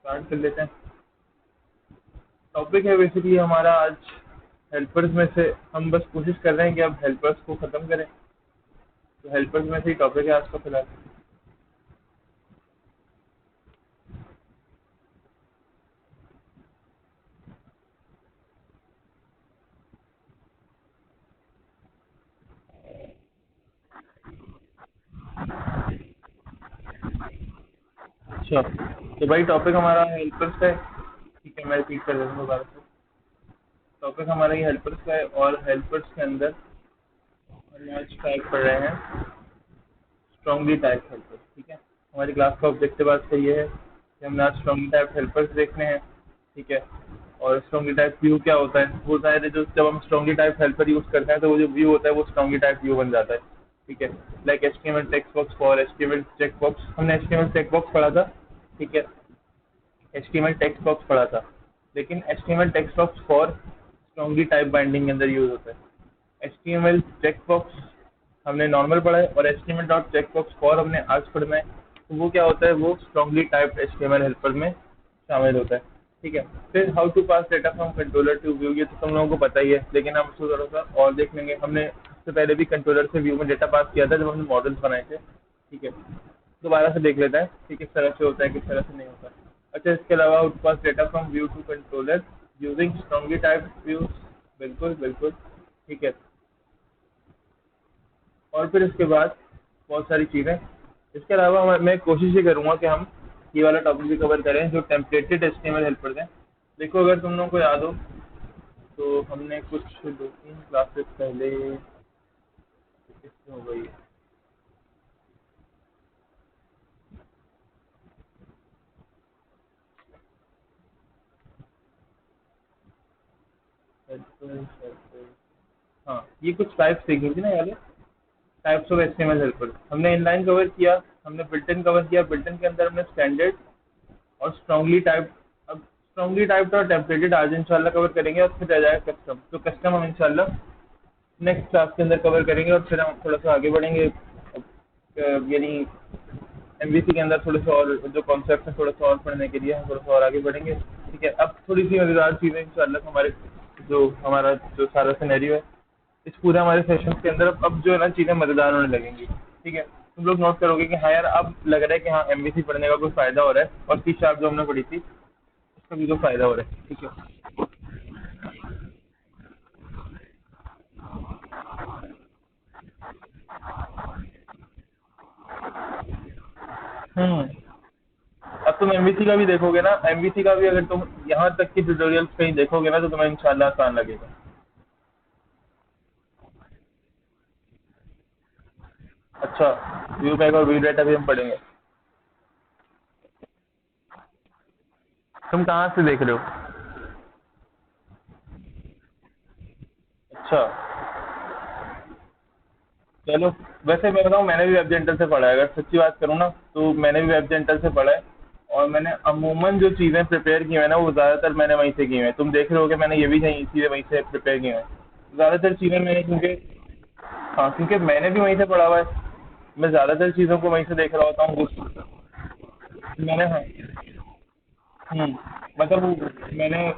Start कर लेते हैं। टॉपिक है बेसिकली हमारा आज हेल्पर्स में से। हम बस कोशिश कर रहे हैं कि अब हेल्पर्स को ख़त्म करें। तो हेल्पर्स में से ही टॉपिक है आज का फिलहाल। अच्छा, तो भाई टॉपिक हमारा हेल्पर्स का है। ठीक है, मैं रिपीट कर देता हूँ दोबारा से। टॉपिक हमारा ये हेल्पर्स का है और हेल्पर्स के अंदर हम आज टाइप पढ़ रहे हैं स्ट्रॉन्गली टाइप हेल्पर्स। ठीक है, हमारी क्लास का ऑब्जेक्टिव आज का ये है कि हमने आज स्ट्रॉन्गली टाइप हेल्पर्स देखने हैं। ठीक है, और स्ट्रॉन्गली टाइप व्यू क्या होता है, वो सारे जो जब हम स्ट्रॉन्गली टाइप हेल्पर यूज़ करते हैं तो वो जो व्यू होता है वो स्ट्रॉन्गली टाइप व्यू बन जाता है। ठीक है, like HTML text box for HTML check box, हमने एचटीएमएल चेक बॉक्स पढ़ा था। ठीक है, एचटीएमएल टेक्स्ट बॉक्स पढ़ा था, लेकिन HTML text box for strongly type binding के अंदर यूज होता है। एचटीएमएल चेक बॉक्स हमने नॉर्मल पढ़ा है और HTML dot check box for हमने आज पढ़ना है। तो वो क्या होता है, वो स्ट्रॉन्गली टाइप्ड एचटीएमएल हेल्पर में शामिल होता है। ठीक है, फिर how to pass data from controller to view, ये तो तुम लोगों को पता ही है, लेकिन हम उसको थोड़ा सा और देख लेंगे। हमने इससे पहले भी कंट्रोलर से व्यू में डेटा पास किया था जब हमने मॉडल्स बनाए थे। ठीक है, दोबारा से देख लेते हैं कि किस तरह से होता है, किस तरह से नहीं होता। अच्छा, इसके अलावा how to pass data from view to controller using strongly typed views. बिल्कुल बिल्कुल। ठीक है, और फिर इसके बाद बहुत सारी चीज़ें। इसके अलावा मैं कोशिश ये करूँगा कि हम ये वाला टॉपिक भी कवर करें जो टेम्पलेटेड एचटीएमएल हेल्पर्स हैं। देखो, अगर तुम लोगों को याद हो तो हमने कुछ 2-3 क्लासेस पहले हो गई हाँ, ये कुछ टाइप्स देखी थी ना यार, टाइप्स ऑफ एचटीएमएल हेल्पर्स। हमने इनलाइन कवर किया, हमने बिल्ट इन कवर किया, बिल्ट इन के अंदर हमने स्टैंडर्ड और स्ट्रांगली टाइप। अब स्ट्रांगली टाइप और टेम्पलेटेड आज इंशाल्लाह कवर करेंगे और फिर रह जाएगा कस्टम। तो कस्टम हम इंशाल्लाह नेक्स्ट क्लास के अंदर कवर करेंगे और फिर हम थोड़ा सा आगे बढ़ेंगे। यानी एमवीसी के अंदर थोड़े से और जो कॉन्सेप्ट है थोड़ा सा और पढ़ने के लिए हम थोड़ा सा और आगे बढ़ेंगे। ठीक है, अब थोड़ी सी मज़ेदार चीज़ें इंशाल्लाह हमारे जो हमारा जो सारा सिनेरियो है इस पूरे हमारे सेशन के अंदर अब जो है ना चीज़ें मज़ेदार होने लगेंगी। ठीक है, तुम लोग नोट करोगे कि हाँ यार अब लग रहा है कि हाँ एमवीसी पढ़ने का कोई फ़ायदा हो रहा है और सी शार्प जो हमने पढ़ी थी उसका भी तो फ़ायदा हो रहा है। ठीक है। हम्म, अब तुम एमवीसी का भी देखोगे ना, एमवीसी का भी अगर तुम यहाँ तक की ट्यूटोरियल्स कहीं देखोगे ना तो तुम्हें इंशाल्लाह आसान लगेगा। अच्छा, व्यू बैक और व्यू डेटा भी हम पढ़ेंगे। तुम कहाँ से देख रहे हो? अच्छा, चलो। वैसे मैं बताऊँ, मैंने भी वेब जेंटल से पढ़ा है। अगर सच्ची बात करूँ ना तो मैंने भी वेब जेंटल से पढ़ा है और मैंने अमूमन जो चीज़ें प्रिपेयर की हैं ना वो ज़्यादातर मैंने वहीं से की हैं। तुम देख रहे हो कि मैंने ये भी नहीं चीज़ें वहीं से प्रिपेयर की हैं ज़्यादातर चीज़ें मैंने, क्योंकि हाँ, क्योंकि मैंने भी वहीं से पढ़ा हुआ है। मैं ज़्यादातर चीज़ों को वहीं से देख रहा होता हूँ मैंने हाँ। हम्म, मतलब मैंने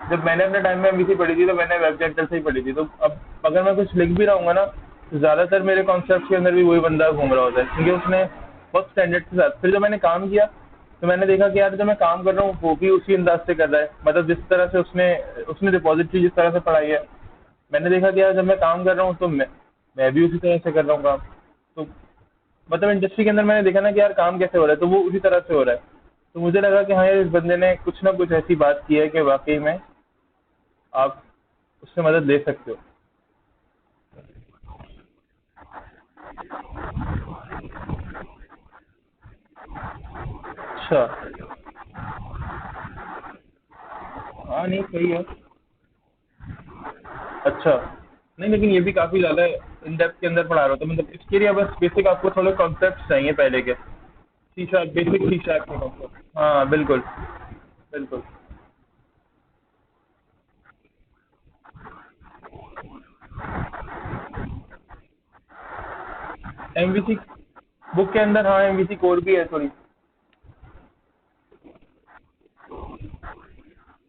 जब मैंने अपने टाइम में एमवीसी पढ़ी थी तो मैंने वेब जेंटल से ही पढ़ी थी। तो अब अगर मैं कुछ लिख भी रहा हूँ ना तो ज़्यादातर मेरे कॉन्सेप्ट के अंदर भी वही बंदा घूम रहा होता है, क्योंकि उसने बहुत स्टैंडर्ड के साथ। फिर जब मैंने काम किया तो मैंने देखा कि यार जो मैं काम कर रहा हूँ वो भी उसी अंदाज से कर रहा है, मतलब जिस तरह से उसने उसने रिपोजिटरी जिस तरह से पढ़ाई है। मैंने देखा कि यार जब मैं काम कर रहा हूँ तो मैं भी उसी तरह से कर रहा हूँ काम। तो मतलब इंडस्ट्री के अंदर मैंने देखा ना कि यार काम कैसे हो रहा है तो वो उसी तरह से हो रहा है। तो मुझे लगा कि हाँ यार इस बंदे ने कुछ ना कुछ ऐसी बात की है कि वाकई में आप उससे मदद ले सकते हो। अच्छा, हाँ नहीं सही है। अच्छा, नहीं लेकिन ये भी काफ़ी ज़्यादा इन डेप्थ के अंदर पढ़ा रहा था, मतलब इसके लिए बस बेसिक आपको थोड़े कॉन्सेप्ट चाहिए पहले के। C sharp, basic C sharp के कॉन्सेप्ट, हाँ बिल्कुल बिल्कुल। एमवीसी बुक के अंदर हाँ एमवीसी कोर भी है थोड़ी।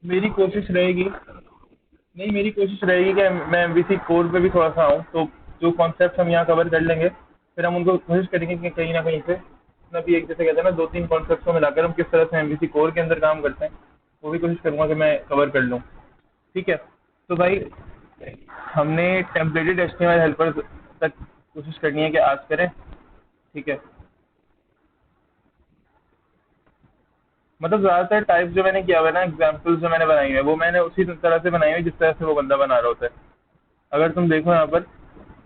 मेरी कोशिश रहेगी, नहीं मेरी कोशिश रहेगी कि मैं एमवीसी कोर पे भी थोड़ा सा आऊँ, तो जो कॉन्सेप्ट हम यहाँ कवर कर लेंगे, फिर हम उनको कोशिश करेंगे कि कहीं ना कहीं से अपना भी एक, जैसे कहते हैं ना, दो तीन कॉन्सेप्ट को मिलाकर हम किस तरह से एमवीसी कोर के अंदर काम करते हैं, वो भी कोशिश करूँगा कि मैं कवर कर लूँ। ठीक है। तो भाई हमने टेम्पलेटेड एचटीएमएल हेल्पर तक कोशिश करनी है कि आज करें। ठीक है। मतलब ज़्यादातर टाइप जो मैंने किया हुआ है ना, एग्जाम्पल्स जो मैंने बनाई हुई है, वो मैंने उसी तरह से बनाई हुई है जिस तरह से वो बंदा बना रहा होता है। अगर तुम देखो यहाँ पर,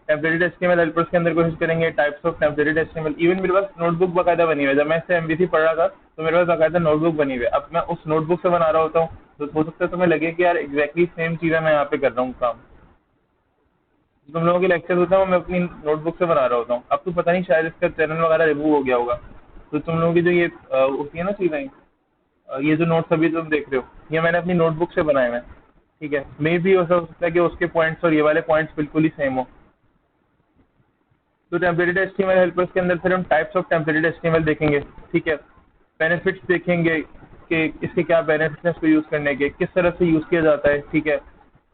टेम्पलेटेड एचटीएमएल हेल्पर्स के अंदर कोशिश करेंगे टाइप्स ऑफ टेम्पलेटेड एचटीएमएल। इवन मेरे पास नोटबुक बाकायदा बनी हुई है, जब मैं इससे एमवीसी पढ़ रहा था तो मेरे पास बाकायदा नोटबुक बनी हुई है। अब मैं उस नोटबुक से बना रहा होता हूँ, तो हो सकता है तुम्हें लगे कि यार एग्जैक्टली सेम चीज़ें मैं यहाँ पे कर रहा हूँ काम। तुम लोगों के लेक्चर होता है वो मैं अपनी नोटबुक से बना रहा होता हूँ। अब तो पता नहीं, शायद इसका चैनल वगैरह रिमूव हो गया होगा। तो तुम लोगों की जो ये होती है ना चीज़ें, ये जो नोट्स अभी तुम देख रहे हो, ये मैंने अपनी नोटबुक से बनाए हुए हैं। ठीक है। मे भी ऐसा हो सकता है कि उसके पॉइंट्स और ये वाले पॉइंट्स बिल्कुल ही सेम हो। तो टेम्पलेटेड एचटीएमएल हेल्पर्स के अंदर फिर हम टाइप्स ऑफ टेम्पलेटेड एचटीएमएल देखेंगे। ठीक है। बेनिफिट्स देखेंगे कि इसके क्या बेनिफिट्स हैं इसको यूज़ करने के, किस तरह से यूज़ किया जाता है। ठीक है।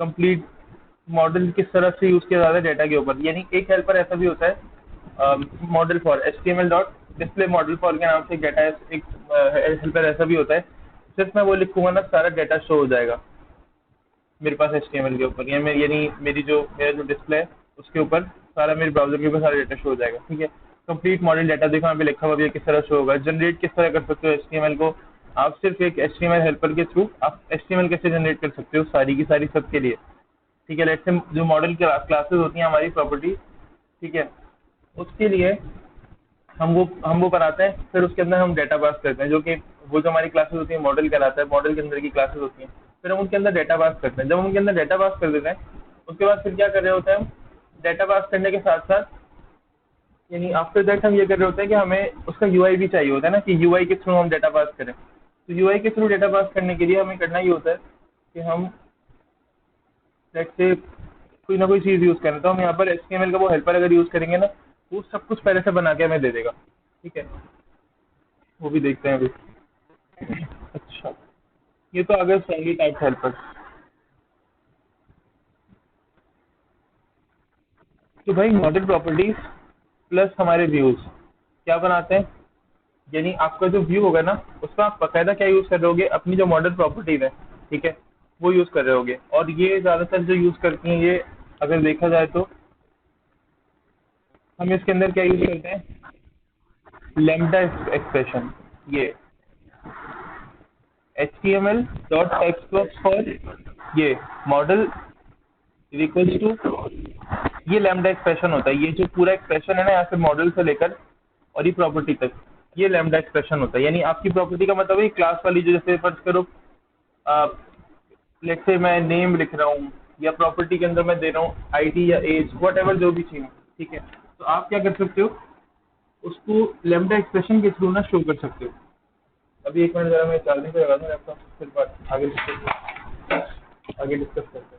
कंप्लीट मॉडल किस तरह से यूज़ किया जाता है डेटा के ऊपर। यानी एक हेल्पर ऐसा भी होता है, model for HTML dot display model for के नाम से एक डेटा, एक हेल्पर ऐसा भी होता है। सिर्फ मैं वो लिखूंगा ना, सारा डेटा शो हो जाएगा मेरे पास एचटीएमएल के ऊपर, यानी मेरा जो डिस्प्ले है उसके ऊपर सारा, मेरे ब्राउजर के ऊपर सारा डेटा शो हो जाएगा। ठीक है। कंप्लीट मॉडल डेटा देखो यहाँ पे लिखा हुआ भी है, किस तरह शो होगा, जनरेट किस तरह कर सकते हो एचटीएमएल को आप। सिर्फ एक एचटीएमएल हेल्पर के थ्रू आप एचटीएमएल कैसे जनरेट कर सकते हो सारी की सारी सबके लिए। ठीक है। लेट्स से जो मॉडल क्लासेस होती हैं हमारी प्रॉपर्टी, ठीक है, उसके लिए हम वो बनाते हैं, फिर उसके अंदर हम डेटा पास करते हैं, जो कि वो जो हमारी क्लासेस होती है मॉडल कहलाता है, मॉडल के अंदर की क्लासेस होती हैं। फिर हम उनके अंदर डेटा पास करते हैं। जब हम उनके अंदर डेटा पास कर देते हैं, उसके बाद फिर क्या कर रहे होते हैं हम, डेटा पास करने के साथ साथ, यानी आफ्टर दैट हम ये कर रहे होते हैं कि हमें उसका यूआई भी चाहिए होता है ना, कि यूआई के थ्रू हम डेटा पास करें। तो यूआई के थ्रू डेटा पास करने के लिए हमें करना ये होता है कि हम लेट्स से कोई ना कोई चीज़ यूज़ करें, तो हम यहाँ पर एचटीएमएल का वो हेल्पर अगर यूज़ करेंगे ना, वो सब कुछ पहले से बना के हमें दे देगा। ठीक है। वो भी देखते हैं अभी। अच्छा, ये तो अगर फ्रेंडली टाइप हेल्पर। तो भाई मॉडल प्रॉपर्टीज प्लस हमारे व्यूज क्या बनाते हैं, यानी आपका जो व्यू होगा ना, उसका आप बाकायदा क्या यूज़ कर रहे होगे, अपनी जो मॉडल प्रॉपर्टीज है, ठीक है, वो यूज़ कर रहे होगे। और ये ज़्यादातर जो यूज़ करती हैं ये, अगर देखा जाए तो हम इसके अंदर क्या यूज़ करते हैं, लैम्डा एक्सप्रेशन। ये HTML डॉट टेक्स्ट फॉर ये मॉडल इक्वल्स टू, ये लैम्डा एक्सप्रेशन होता है। ये जो पूरा एक्सप्रेशन है ना, यहाँ से मॉडल से लेकर और ये प्रॉपर्टी तक, ये लैम्डा एक्सप्रेशन होता है। यानी आपकी प्रॉपर्टी का मतलब है क्लास वाली, जो जैसे फर्ज करो लेट्स से मैं नेम लिख रहा हूँ, या प्रॉपर्टी के अंदर मैं दे रहा हूँ आईडी या एज, वट एवर जो भी चाहिए। ठीक है। तो आप क्या कर सकते हो, उसको लैम्डा एक्सप्रेशन के थ्रू ना शो कर सकते हो। अभी एक मिनट जरा मैं चार्जिंग पे लगा दूँ लैपटॉप, फिर बात आगे डिस्कस करते हैं।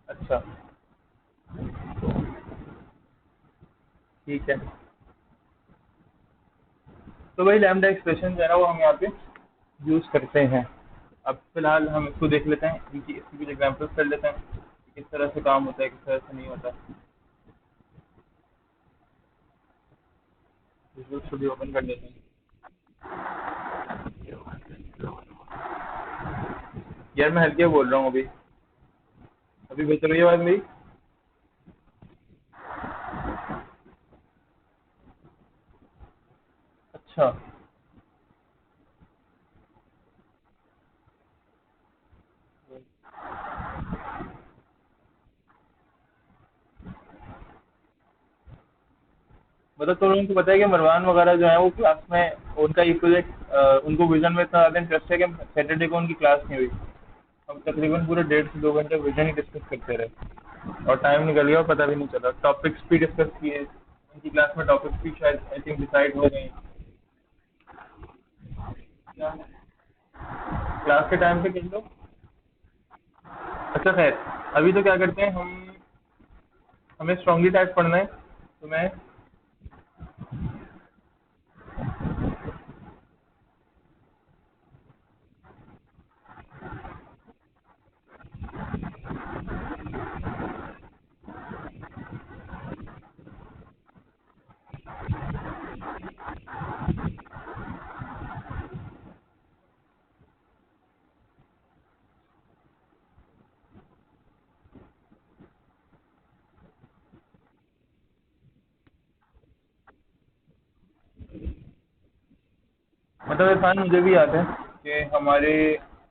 अच्छा, ठीक है। तो वही लैम्डा एक्सप्रेशन जो है ना, वो हम यहाँ पे यूज़ करते हैं। अब फिलहाल हम इसको देख लेते हैं, इनकी इसकी कुछ एग्जाम्पल्स कर लेते हैं कि किस तरह से काम होता है, किस तरह से नहीं होता। विजुअल स्टूडियो ओपन कर लेते हैं। यार मैं हल्के बोल रहा हूँ अभी, अभी बेहतर हुई आवाज़ मेरी। अच्छा, मतलब तो लोगों को पता है कि मरवान वगैरह जो है वो क्लास में उनका ये प्रोजेक्ट उनको विजन में इतना ज़्यादा इंटरेस्ट है कि सैटरडे को उनकी क्लास नहीं हुई। हम तकरीबन पूरे 1.5 से 2 घंटे विजन ही डिस्कस करते रहे और टाइम निकल गया और पता भी नहीं चला। टॉपिक्स भी डिस्कस किए, उनकी क्लास में टॉपिक्स भी शायद आई थिंक डिसाइड हो गए। क्या क्लास के टाइम पे किन लोग। अच्छा खैर, अभी तो क्या करते हैं हम, हमें स्ट्रांगली टाइप पढ़ना है तो मैं, मतलब इरफान मुझे भी याद है कि हमारे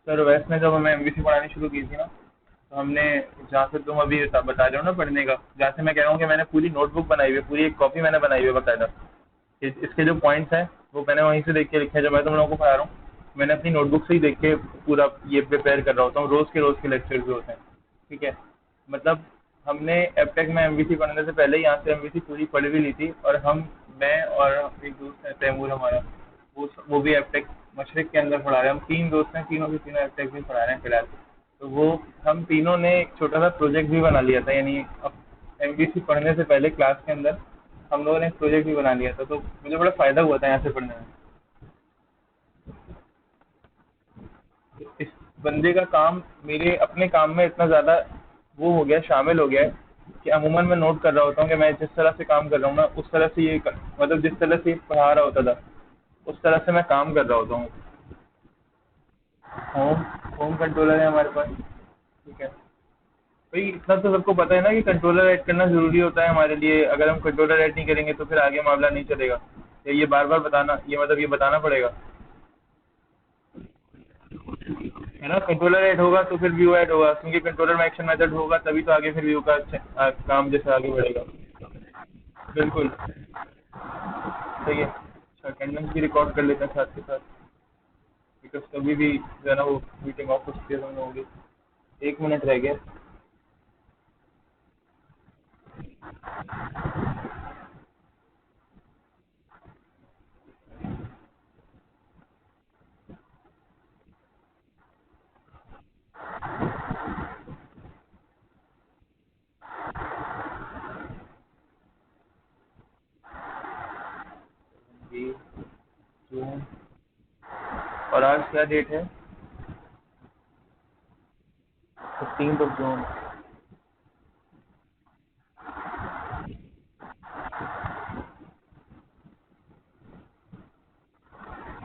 सर वैस ने जब हमें एमबीसी पढ़ानी शुरू की थी ना, तो हमने, जहाँ से तुम अभी बता रहे हो ना पढ़ने का, जहाँ से मैं कह रहा हूँ कि मैंने पूरी नोटबुक बनाई हुई है, पूरी एक कॉपी मैंने बनाई हुई है बाकायदा। इसके जो पॉइंट्स हैं वो मैंने वहीं से देख के लिखे हैं। जब मैं तुम लोगों को पढ़ा रहा हूँ मैंने अपनी नोटबुक से ही देख के पूरा ये प्रिपेयर कर रहा होता हूँ, रोज़ के लेक्चर्स जो होते हैं। ठीक है, मतलब हमने एबटेक में एमबीसी पढ़ने से पहले यहाँ से एमबीसी पूरी पढ़ भी ली थी, और हम, मैं और एक दोस्त है तैमूर हमारा, वो भी एबटेक मशरक के अंदर पढ़ा रहे हैं। हम 3 दोस्त हैं, तीनों के तीनों एबटेक में पढ़ा रहे हैं फिलहाल। तो वो, हम तीनों ने एक छोटा सा प्रोजेक्ट भी बना लिया था, यानी अब एमबीसी पढ़ने से पहले क्लास के अंदर हम लोगों ने एक प्रोजेक्ट भी बना लिया था। तो मुझे बड़ा फ़ायदा हुआ था यहाँ से पढ़ने में। इस बंदे का काम मेरे अपने काम में इतना ज़्यादा वो हो गया, शामिल हो गया है कि अमूमन मैं नोट कर रहा होता हूँ कि मैं जिस तरह से काम कर रहा हूँ ना, उस तरह से मतलब जिस तरह से ये पढ़ा रहा होता था उस तरह से मैं काम कर रहा होता हूँ। होम होम कंट्रोलर है हमारे पास। ठीक है भाई, इतना तो सबको पता है ना कि कंट्रोलर ऐड करना ज़रूरी होता है हमारे लिए। अगर हम कंट्रोलर ऐड नहीं करेंगे तो फिर आगे मामला नहीं चलेगा। ये बार बार बताना, ये मतलब ये बताना पड़ेगा, है ना। कंट्रोलर ऐड होगा तो फिर व्यू ऐड होगा, क्योंकि कंट्रोलर में एक्शन मेथड होगा तभी तो आगे फिर व्यू का काम जैसे आगे बढ़ेगा। बिल्कुल सही है। अच्छा, अटेंडेंस भी रिकॉर्ड कर लेते हैं साथ के साथ, बिकॉज कभी भी जो है ना वो मीटिंग ऑफ हो सकती है हम लोगों की। 1 मिनट रह गया। ये जून, और आज क्या डेट है? 15 जून।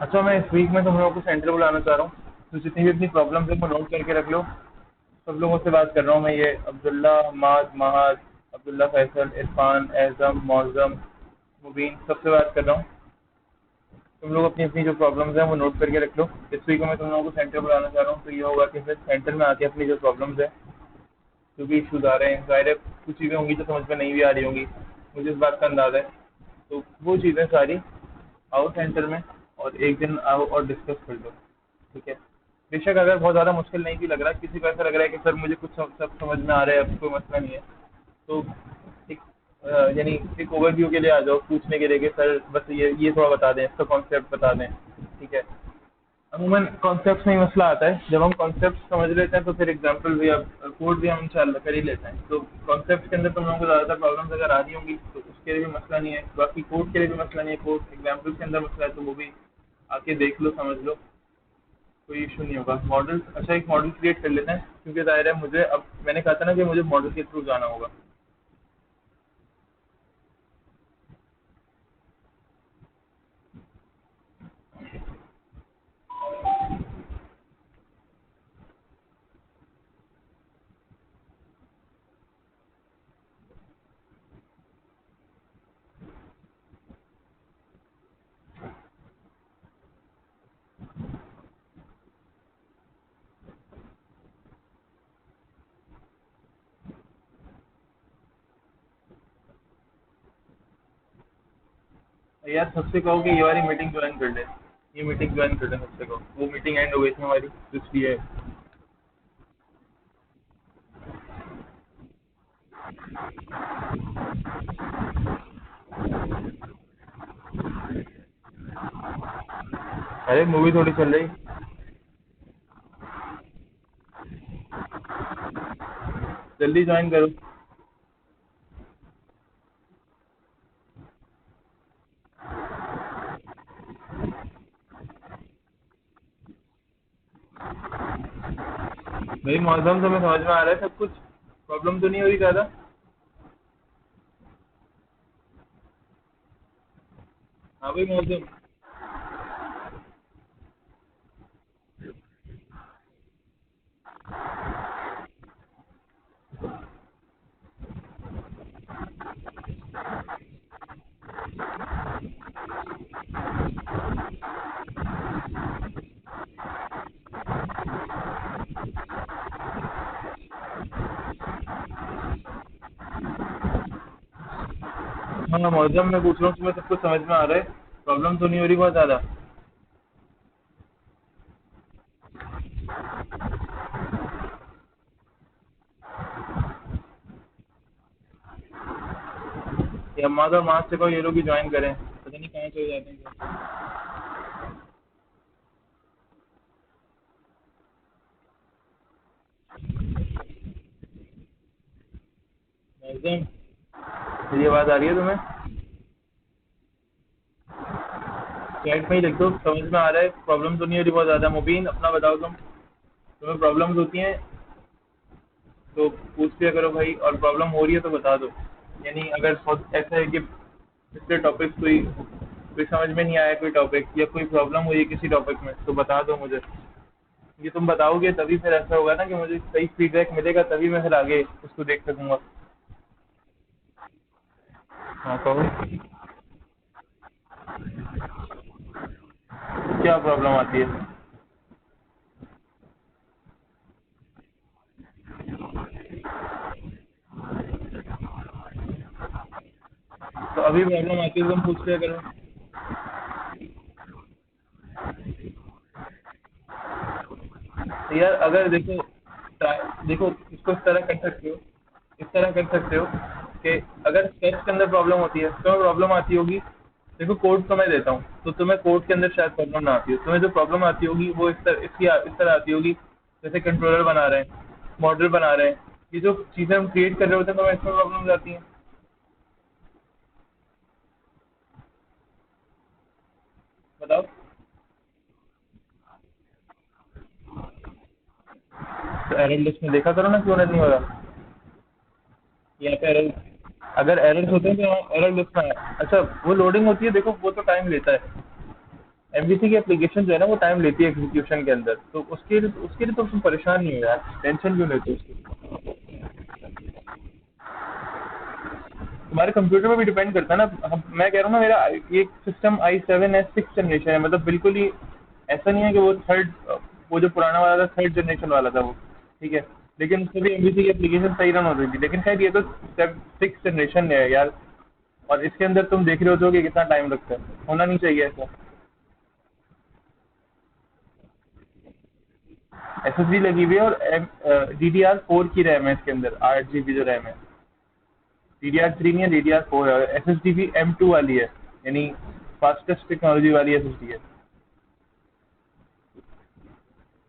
अच्छा, मैं इस वीक में तुम लोगों को सेंटर बुलाना चाह रहा हूँ, तो जितनी भी अपनी प्रॉब्लम्स है वो नोट करके रख लो। सब लोगों से बात कर रहा हूँ मैं, ये अब्दुल्ला, हमाद, महाद, अब्दुल्ला, फैसल, इरफान, एज़म, मौज़म, मुबीन, सबसे बात कर रहा हूँ। तुम लोग अपनी अपनी जो प्रॉब्लम्स हैं वो नोट करके रख लो। इस वीक में मैं तुम लोगों को सेंटर बुलाना चाह रहा हूँ, तो ये होगा कि फिर सेंटर में आके अपनी जो प्रॉब्लम्स है, जो भी इशूज़ आ रहे हैं, ज़ाहिर है कुछ चीज़ें होंगी जो समझ में नहीं भी आ रही होंगी, मुझे इस बात का अंदाज़ा है। तो वो चीज़ें सारी आओ सेंटर में, और एक दिन आओ और डिस्कस कर लो। ठीक है, बेशक अगर बहुत ज़्यादा मुश्किल नहीं भी लग रहा, किसी को ऐसा लग रहा है कि सर मुझे कुछ सब समझ में आ रहा है, अब कोई मसला नहीं है, तो एक यानी एक ओवरव्यू के लिए आ जाओ, पूछने के लिए कि सर बस ये थोड़ा बता दें, इसका कॉन्सेप्ट बता दें। ठीक है, अमूमन कॉन्सेप्ट में ही मसला आता है। जब हम कॉन्सेप्ट समझ लेते हैं तो फिर एग्जांपल भी, अब कोड भी हम इंशाल्लाह कर ही लेते हैं। तो कॉन्सेप्ट के अंदर तुम लोगों को ज़्यादातर प्रॉब्लम्स अगर आ रही होंगी तो उसके लिए भी मसला नहीं है, बाकी कोड के लिए भी मसला नहीं है। कोड एग्जाम्पल्स के अंदर मसला है तो वो भी आके देख लो, समझ लो, कोई इशू नहीं होगा। मॉडल, अच्छा एक मॉडल क्रिएट कर लेते हैं, क्योंकि ज़ाहिर है मुझे, अब मैंने कहा था ना कि मुझे मॉडल के थ्रू जाना होगा। यार सबसे कहो कि ये वाली मीटिंग ज्वाइन कर ले, ये मीटिंग ज्वाइन कर ले सबसे कहो, वो मीटिंग एंड हो गई थी हमारी इसलिए। अरे मूवी थोड़ी चल रही, जल्दी ज्वाइन करो। भाई मौसम तुम्हें समझ में आ रहा है सब कुछ, प्रॉब्लम तो नहीं हो रही ज़्यादा? हाँ भाई मौसम। हाँ मौसम में पूछ रहा हूँ, तुम्हें सब कुछ समझ में आ रहा है, प्रॉब्लम तो नहीं हो रही बहुत ज़्यादा? ये अम्मा तो माँ से कहो ये लोग भी ज्वाइन करें, पता नहीं कहाँ चले जाते हैं। मौसम, मेरी आवाज़ आ रही है तुम्हें? चैट में ही लिख दो, समझ में आ रहा है, प्रॉब्लम तो नहीं हो रही बहुत ज़्यादा। मुबीन अपना बताओ तुम, तुम्हें प्रॉब्लम्स होती हैं तो पूछ लिया करो भाई, और प्रॉब्लम हो रही है तो बता दो। यानी अगर बहुत ऐसा है कि पिछले टॉपिक कोई समझ में नहीं आया, कोई टॉपिक या कोई प्रॉब्लम हुई है किसी टॉपिक में, तो बता दो मुझे। ये तुम बताओगे तभी फिर ऐसा होगा ना कि मुझे सही फीडबैक मिलेगा, तभी मैं फिर आगे उसको देख सकूंगा। हाँ कहो, क्या प्रॉब्लम आती है? तो अभी प्रॉब्लम आती है तो तुम पूछ लिया करो। तो यार अगर देखो, देखो इसको इस तरह कर सकते हो, इस तरह कर सकते हो कि अगर स्केच के अंदर प्रॉब्लम होती है तो प्रॉब्लम आती होगी, देखो कोड तो मैं देता हूँ तो तुम्हें कोड के अंदर शायद प्रॉब्लम ना आती हो, तुम्हें जो प्रॉब्लम आती होगी वो इस तरह आती होगी, जैसे कंट्रोलर बना रहे हैं, मॉडल बना रहे हैं, ये जो चीज़ें हम क्रिएट कर रहे होते हैं तो हमें इसमें प्रॉब्लम आती हैं। बताओ। तो एरर लिस्ट में देखा करो ना क्यों नहीं हो रहा, यहाँ पे एरर, अगर एरर्स होते हैं तो एरर लिस्ट में है। अच्छा वो लोडिंग होती है, देखो वो तो टाइम लेता है, एमवीसी की एप्लीकेशन जो है ना वो टाइम लेती है एग्जीक्यूशन के अंदर, तो उसके लिए तो तुम परेशान नहीं हो यार, टेंशन क्यों लेते हो उसकी? तुम्हारे कंप्यूटर पे भी डिपेंड करता है ना। मैं कह रहा हूँ ना, मेरा ये सिस्टम i7 है, 6th जनरेशन है, मतलब बिल्कुल ही ऐसा नहीं है कि वो थर्ड, वो जो पुराना वाला था थर्ड जनरेशन वाला था वो, ठीक है, लेकिन उसमें भी एमवीसी की एप्लीकेशन सही रन हो रही थी, लेकिन खैर ये तो 6th जनरेशन है यार, और इसके अंदर तुम देख रहे हो कि कितना टाइम लगता है, होना नहीं चाहिए ऐसा। एसएसडी लगी हुई है और DDR4 की रैम है इसके अंदर, 8 GB जो रैम है, DDR3 नहीं है, DDR4 है, SSD भी M2 वाली है, यानी फास्टेस्ट टेक्नोलॉजी वाली SSD है।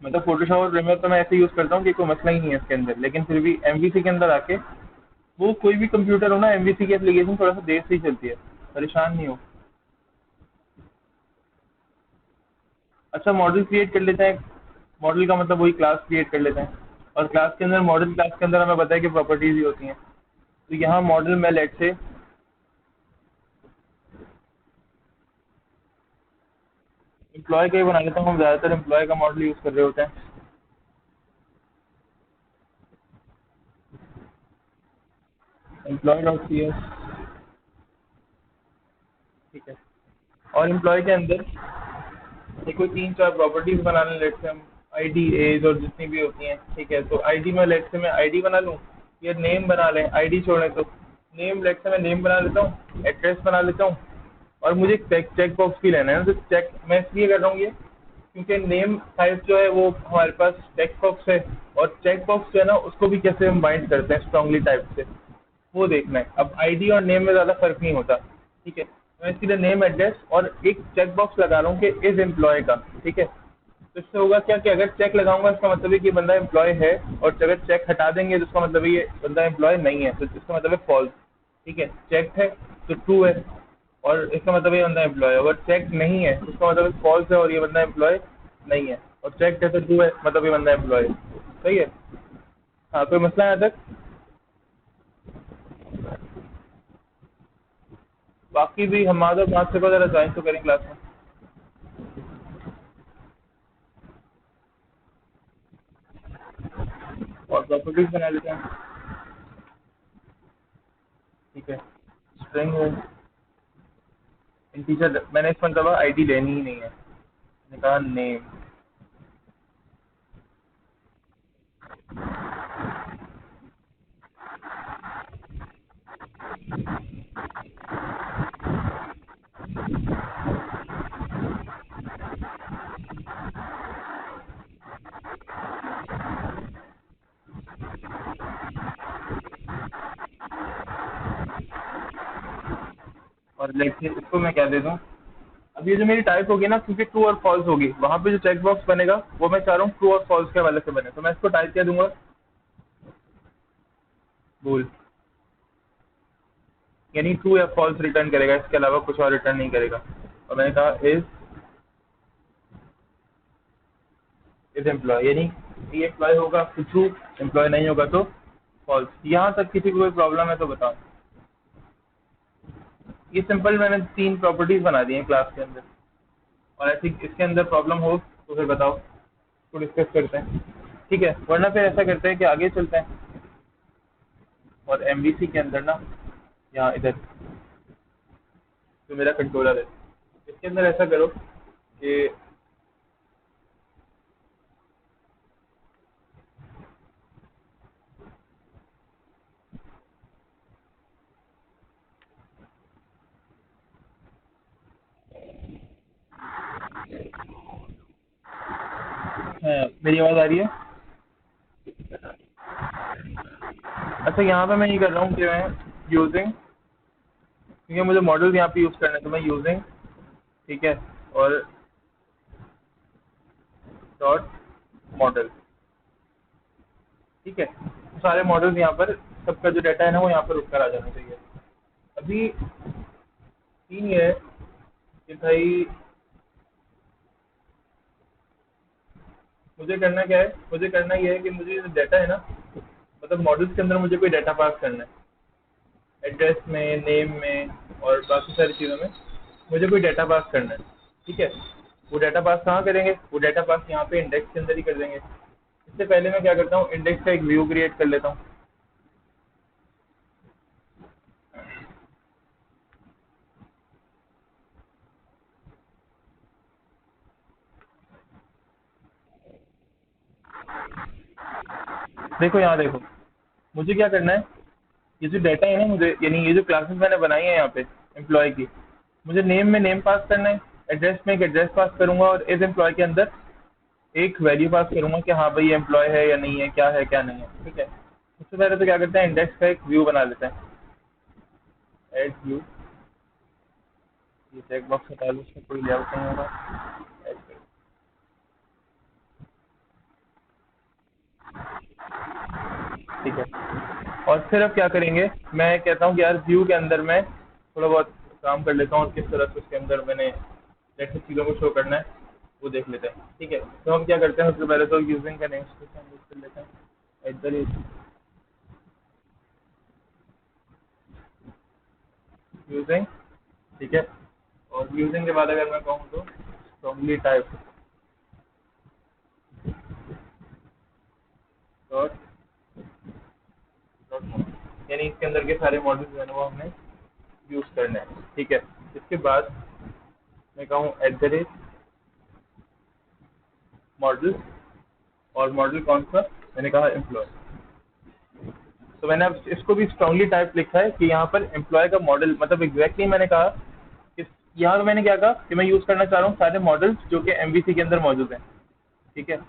मतलब फोटोशॉप और प्रीमियर तो मैं ऐसे यूज़ करता हूँ कि कोई मसला ही नहीं है इसके अंदर, लेकिन फिर भी एमवीसी के अंदर आके वो कोई भी कंप्यूटर हो ना, एमवीसी की एप्लीकेशन थोड़ा सा देर से ही चलती है, परेशान नहीं हो। अच्छा मॉडल क्रिएट कर लेते हैं, मॉडल का मतलब वही क्लास क्रिएट कर लेते हैं, और क्लास के अंदर, मॉडल क्लास के अंदर हमें पता है कि प्रॉपर्टीज ही होती हैं, तो यहाँ मॉडल में लेट से एम्प्लॉय का ही बना लेता हूँ, हम ज़्यादातर एम्प्लॉय का मॉडल यूज़ कर रहे होते हैं। एम्प्लॉय डॉट सी एस, ठीक है। और एम्प्लॉय के अंदर ये कोई 3-4 प्रॉपर्टीज बना लें, लेट से हम आईडी, एज और जितनी भी होती हैं, ठीक है, तो आईडी में लेट से मैं आईडी बना लूँ, या नेम बना लें, आईडी छोड़ें तो नेम, लेट से मैं नेम बना लेता हूँ, एड्रेस बना लेता हूँ, और मुझे चेक बॉक्स भी लेना है ना, तो चेक मैं इसलिए कर रहा हूँ ये, क्योंकि नेम टाइप जो है वो हमारे पास चेक बॉक्स है, और चेक बॉक्स जो है ना उसको भी कैसे हम बाइंड करते हैं स्ट्रांगली टाइप से, वो देखना है। अब आईडी और नेम में ज़्यादा फर्क नहीं होता, ठीक है। मैं इसके लिए नेम एड्रेस और एक चेक बॉक्स लगा रहा हूँ कि इज एम्प्लॉय का, ठीक है। तो इससे होगा क्या कि अगर चेक लगाऊंगा इसका मतलब है कि बंदा एम्प्लॉय है, और अगर चेक हटा देंगे तो इसका मतलब है ये बंदा एम्प्लॉय नहीं है, तो इसका मतलब है फॉल्स, ठीक है। चेक है तो ट्रू है, और इसका मतलब ये बंदा एम्प्लॉय है। अगर चेक नहीं है तो इसका मतलब फॉल्स है और ये बंदा एम्प्लॉय नहीं है, और चेक है तो ट्रू है, मतलब ये बंदा एम्प्लॉय है। सही है। हाँ, कोई मसला है यहाँ तक? बाकी भी हम और बात से ज़रा ज्वाइन तो करें क्लास में, और प्रॉपर्टीज बना लेते हैं। ठीक है, स्ट्रिंग है, इंटीजर मैंने इस मतलब आईडी लेनी ही नहीं है, मैंने कहा नेम। और लेट्स से इसको मैं क्या दे दूँ? अब ये जो मेरी टाइप होगी ना, क्योंकि ट्रू और फॉल्स होगी, वहाँ पे जो चेक बॉक्स बनेगा वो मैं चाह रहा हूँ ट्रू और फॉल्स के हवाले से बने, तो मैं इसको टाइप क्या दूंगा? बोल, यानी ट्रू या फॉल्स रिटर्न करेगा, इसके अलावा कुछ और रिटर्न नहीं करेगा। और मैंने कहा इज एम्प्लॉय, यानी ये एम्प्लॉय होगा तो ट्रू, एम्प्लॉय नहीं होगा तो फॉल्स। यहाँ तक किसी को कोई प्रॉब्लम है तो बताओ। ये सिंपल मैंने 3 प्रॉपर्टीज बना दी हैं क्लास के अंदर, और ऐसी इसके अंदर प्रॉब्लम हो तो फिर बताओ, तो डिस्कस करते हैं, ठीक है। वरना फिर ऐसा करते हैं कि आगे चलते हैं, और एमवीसी के अंदर ना, यहाँ इधर जो मेरा कंट्रोलर है, इसके अंदर ऐसा करो कि मेरी आवाज़ आ रही है? अच्छा, यहाँ पे मैं ये कर रहा हूँ कि मैं यूजिंग, क्योंकि मुझे मॉडल यहाँ पे यूज़ करना है, तो मैं यूजिंग, ठीक है, और डॉट मॉडल, ठीक है। तो सारे मॉडल्स यहाँ पर, सबका जो डाटा है ना वो यहाँ पर उठकर आ जाना चाहिए। अभी सीन ये है कि भाई मुझे करना क्या है, मुझे करना ये है कि मुझे जो डाटा है ना, मतलब मॉडल्स के अंदर मुझे कोई डाटा पास करना है, एड्रेस में, नेम में, और बाकी सारी चीज़ों में मुझे कोई डाटा पास करना है, ठीक है। वो डाटा पास कहाँ करेंगे? वो डाटा पास यहाँ पे इंडेक्स के अंदर ही कर देंगे। इससे पहले मैं क्या करता हूँ, इंडेक्स का एक व्यू क्रिएट कर लेता हूँ। देखो यहाँ देखो, मुझे क्या करना है, ये जो डाटा है ना मुझे, यानी ये जो क्लासेस मैंने बनाई है यहाँ पे एम्प्लॉय की, मुझे नेम में नेम पास करना है, एड्रेस में एक एड्रेस पास करूंगा, और इस एम्प्लॉय के अंदर एक वैल्यू पास करूंगा कि हाँ भाई ये एम्प्लॉय है या नहीं है, क्या है क्या नहीं है, ठीक है। सबसे पहले तो क्या करते हैं, इंडेक्स का एक व्यू बना लेते हैं, एड व्यू। ये चेक बॉक्स हटा लो, उसमें कोई लेआउट नहीं होगा, ऐड कर। ठीक है, और फिर अब क्या करेंगे, मैं कहता हूँ कि यार व्यू के अंदर मैं थोड़ा बहुत काम कर लेता हूँ, और किस तरह से उसके अंदर मैंने जैसे चीज़ों को शो करना है वो देख लेते हैं, ठीक है। तो हम क्या करते हैं, सबसे पहले तो यूजिंग का नेम स्पेस कर लेते हैं, एट द रेट यूजिंग, ठीक है। और यूजिंग के बाद अगर मैं कहूँ तो स्ट्रॉन्गली टाइप डॉट डॉट, यानी इसके अंदर के सारे मॉडल्स जो है ना वो हमने यूज़ करना है, ठीक है। इसके बाद मैं कहूँ एट द रेट मॉडल, और मॉडल कौन सा, मैंने कहा एम्प्लॉय। तो मैंने अब इसको भी स्ट्रांगली टाइप लिखा है कि यहाँ पर एम्प्लॉय का मॉडल, मतलब एग्जैक्टली मैंने कहा कि यहाँ पे मैंने क्या कहा कि मैं यूज करना चाह रहा हूँ सारे मॉडल्स जो कि एमवीसी के अंदर मौजूद हैं। ठीक है।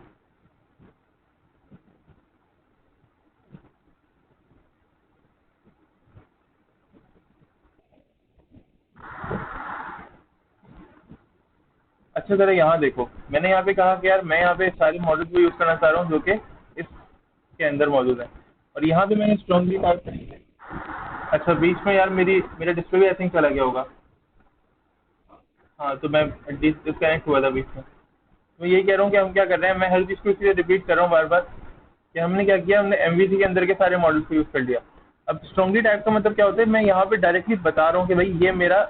अच्छा जरा यहाँ देखो, मैंने यहाँ पे कहा कि यार मैं यहाँ पे सारे मॉडल्स को यूज करना चाह रहा हूँ जो कि इसके अंदर मौजूद है, और यहाँ पे मैंने स्ट्रॉन्गली टाइप। अच्छा बीच में यार मेरा डिस्प्ले भी आई थिंक चला गया होगा। हाँ तो मैं डिस्कनेक्ट हुआ था बीच में। मैं यही कह रहा हूँ कि हम क्या कर रहे हैं, मैं हर चीज़ को इसलिए रिपीट कर रहा हूँ बार बार कि हमने क्या किया, हमने एमवीसी के अंदर के सारे मॉडल्स को यूज़ कर लिया। अब स्ट्रॉन्गली टाइप का मतलब क्या होता है, मैं यहाँ पे डायरेक्टली बता रहा हूँ कि भाई ये मेरा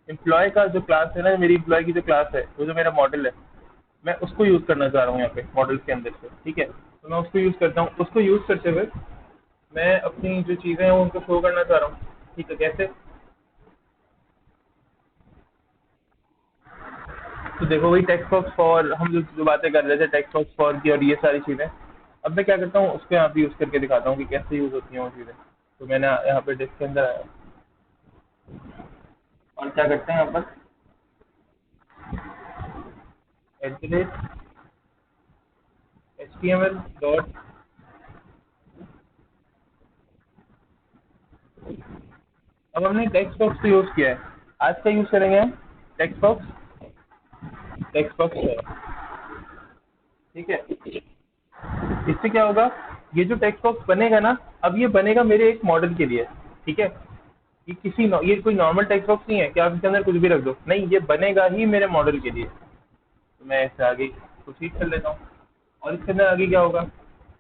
एम्प्लॉय का जो क्लास है ना, मेरी एम्प्लॉय की जो क्लास है, वो जो मेरा मॉडल है, मैं उसको यूज़ करना चाह रहा हूँ यहाँ पे मॉडल्स के अंदर से। ठीक है, तो मैं उसको यूज़ करता हूँ, उसको यूज़ करते हुए मैं अपनी जो चीज़ें हैं उनको शो करना चाह रहा हूँ। ठीक है, कैसे? तो देखो वही टेक्स्ट बॉक्स फॉर, हम जो बातें कर रहे थे टेक्स्ट बॉक्स फॉर की और ये सारी चीज़ें, अब मैं क्या करता हूँ उसको यहाँ पे यूज़ करके दिखाता हूँ कि कैसे यूज़ होती हैं वो चीज़ें। तो मैंने यहाँ पे डिस्क के अंदर आया और क्या करते हैं यहाँ पर HTML डॉट। अब हमने टेक्स्ट बॉक्स को यूज़ किया है, आज का यूज़ करेंगे हम टेक्स्ट बॉक्स। टेक्स्ट बॉक्स है, ठीक है। इससे क्या होगा, ये जो टेक्स्ट बॉक्स बनेगा ना, अब ये बनेगा मेरे एक मॉडल के लिए। ठीक है, ये कोई नॉर्मल टेक्स्ट बॉक्स नहीं है कि आप इसके अंदर कुछ भी रख दो, नहीं, ये बनेगा ही मेरे मॉडल के लिए। तो मैं इससे आगे प्रोसीड कर लेता हूँ। और इसके अंदर आगे क्या होगा,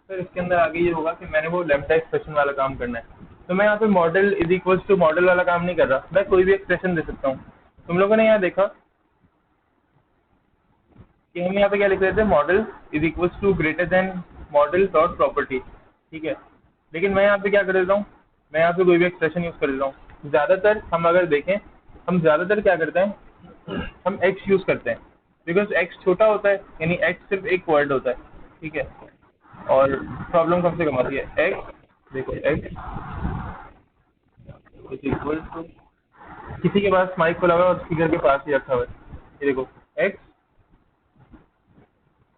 फिर इसके अंदर आगे ये होगा कि मैंने वो लैम्ब्डा एक्सप्रेशन वाला काम करना है। तो मैं यहाँ पे model is equals to model वाला काम नहीं कर रहा, मैं कोई भी एक्सप्रेशन दे सकता हूँ। तुम लोगों ने यहाँ देखा कि हम यहाँ पे क्या लिख रहे थे, model is equals to greater than model dot property. ठीक है, लेकिन मैं यहाँ पे क्या कर देता हूँ, मैं यहाँ पे कोई भी एक्सप्रेशन यूज़ कर देता हूँ। ज़्यादातर हम अगर देखें, हम ज़्यादातर क्या करते हैं, हम एक्स यूज़ करते हैं, बिकॉज एक्स छोटा होता है, यानी एक्स सिर्फ एक वर्ड होता है। ठीक है, और प्रॉब्लम कम से कम आती है। एक्स देखो, एक्स इज इक्वल टू, किसी के पास माइक खुला हुआ है और स्पीकर के पास ही रखा हुआ है, ये देखो, एक्स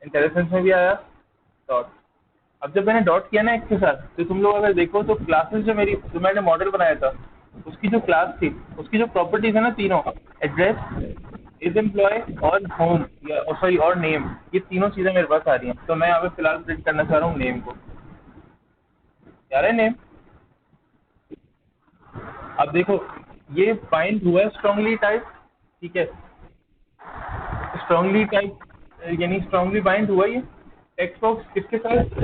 इंटेलिजेंस में भी आया डॉट। अब जब मैंने डॉट किया ना एक्स के साथ, तो तुम लोग अगर देखो तो क्लासेस जो मैंने मॉडल बनाया था, उसकी जो क्लास थी, उसकी जो प्रॉपर्टीज है ना तीनों, एड्रेस, इज एम्प्लॉय और होम, या सॉरी और नेम, ये तीनों चीज़ें मेरे पास आ रही हैं। तो मैं यहाँ पे फिलहाल प्रिंट करना चाह रहा हूँ नेम को, यार है नेम। अब देखो ये बाइंड हुआ है स्ट्रांगली टाइप। ठीक है, स्ट्रांगली टाइप यानी स्ट्रांगली बाइंड हुआ ये टेक्स्ट बॉक्स किसके साथ,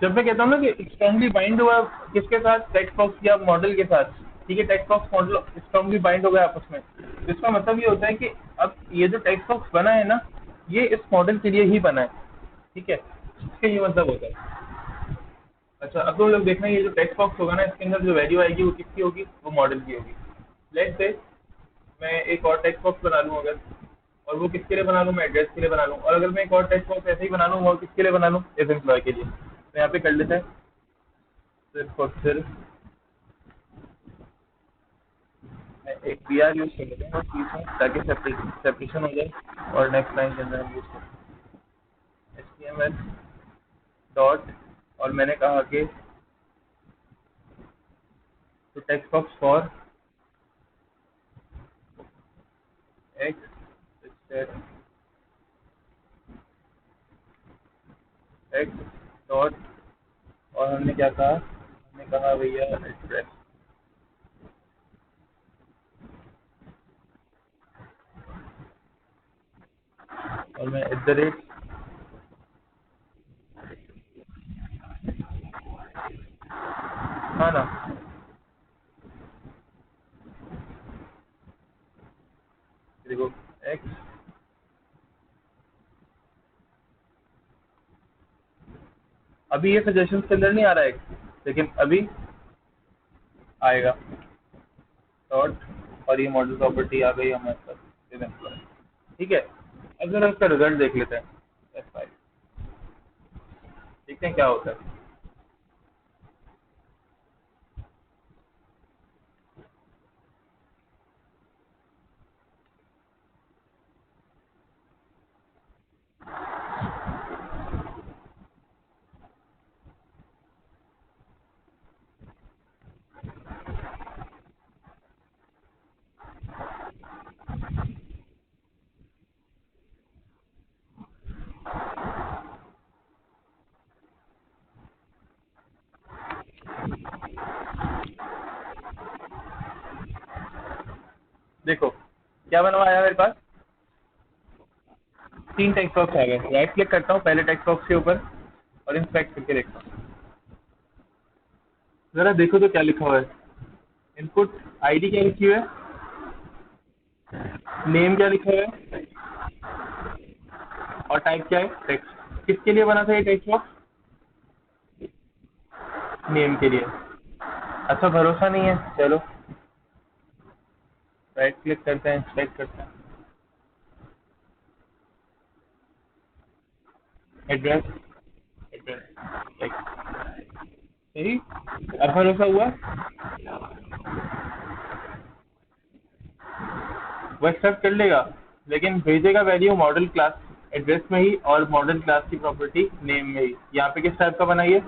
जब मैं कहता हूँ ना कि स्ट्रांगली बाइंड हुआ किसके साथ, टेक्स्ट बॉक्स या मॉडल के साथ। ठीक है, text box model strongly bind हो गया आपस में, तो इसका मतलब ये होता है कि अब ये जो टेक्स्ट बॉक्स बना है ना, ये इस मॉडल के लिए ही बना है। ठीक है, इसका ये मतलब होता है। अच्छा अब तुम लोग देखना, ये जो टेक्स्ट बॉक्स होगा ना, इसके अंदर जो वैल्यू आएगी वो किसकी होगी, वो मॉडल की होगी। लेट्स से मैं एक और टेक्स्ट बॉक्स बना लूँ अगर, और वो किसके लिए बना लूँ, मैं एड्रेस के लिए बना लूँ, और अगर मैं एक और टेक्स्ट बॉक्स ऐसे ही बना लूँ, वो किसके लिए बना लूँ, इस एम्प्लॉय के लिए। तो यहाँ पे कर लेते हैं सिर्फ और सिर्फ मैं एक बी आर यूज़ कर लेते हैं और बीच में, ताकि सेपरेशन हो जाए, और नेक्स्ट लाइन के अंदर हम यूज़ करें HTML डॉट, और मैंने कहा कि तो text box for x x dot, और हमने क्या कहा, हमने कहा भैया एड्रेस, और मैं एट द रेट, हाँ ना, देखो एक्स, अभी ये सजेशन के अंदर नहीं आ रहा है लेकिन अभी आएगा डॉट, और ये मॉडल प्रॉपर्टी आ गई हमारे पास। ठीक है, अब जरा इसका रिजल्ट देख लेते हैं F5, देखते हैं क्या होता है। देखो क्या बना हुआ आया मेरे पास, 3 टेक्स्ट बॉक्स आ गए। राइट क्लिक करता हूँ पहले टेक्स्ट बॉक्स के ऊपर और इंस्पेक्ट करके देखता हूँ। जरा देखो तो क्या लिखा हुआ है। इनपुट आईडी क्या लिखी हुई है, नेम क्या लिखा हुआ है और टाइप क्या है, टेक्स्ट। किसके लिए बना था ये टेक्स्ट बॉक्स, नेम के लिए। अच्छा भरोसा नहीं है, चलो राइट क्लिक करते हैं, इंस्पेक्ट करते हैं। एड्रेस, एड्रेस सही, अब भरोसा हुआ। वो एक्सेप्ट कर लेगा लेकिन भेजेगा वैल्यू मॉडल क्लास एड्रेस में ही और मॉडल क्लास की प्रॉपर्टी नेम में ही। यहाँ पे किस टाइप का बनाइए,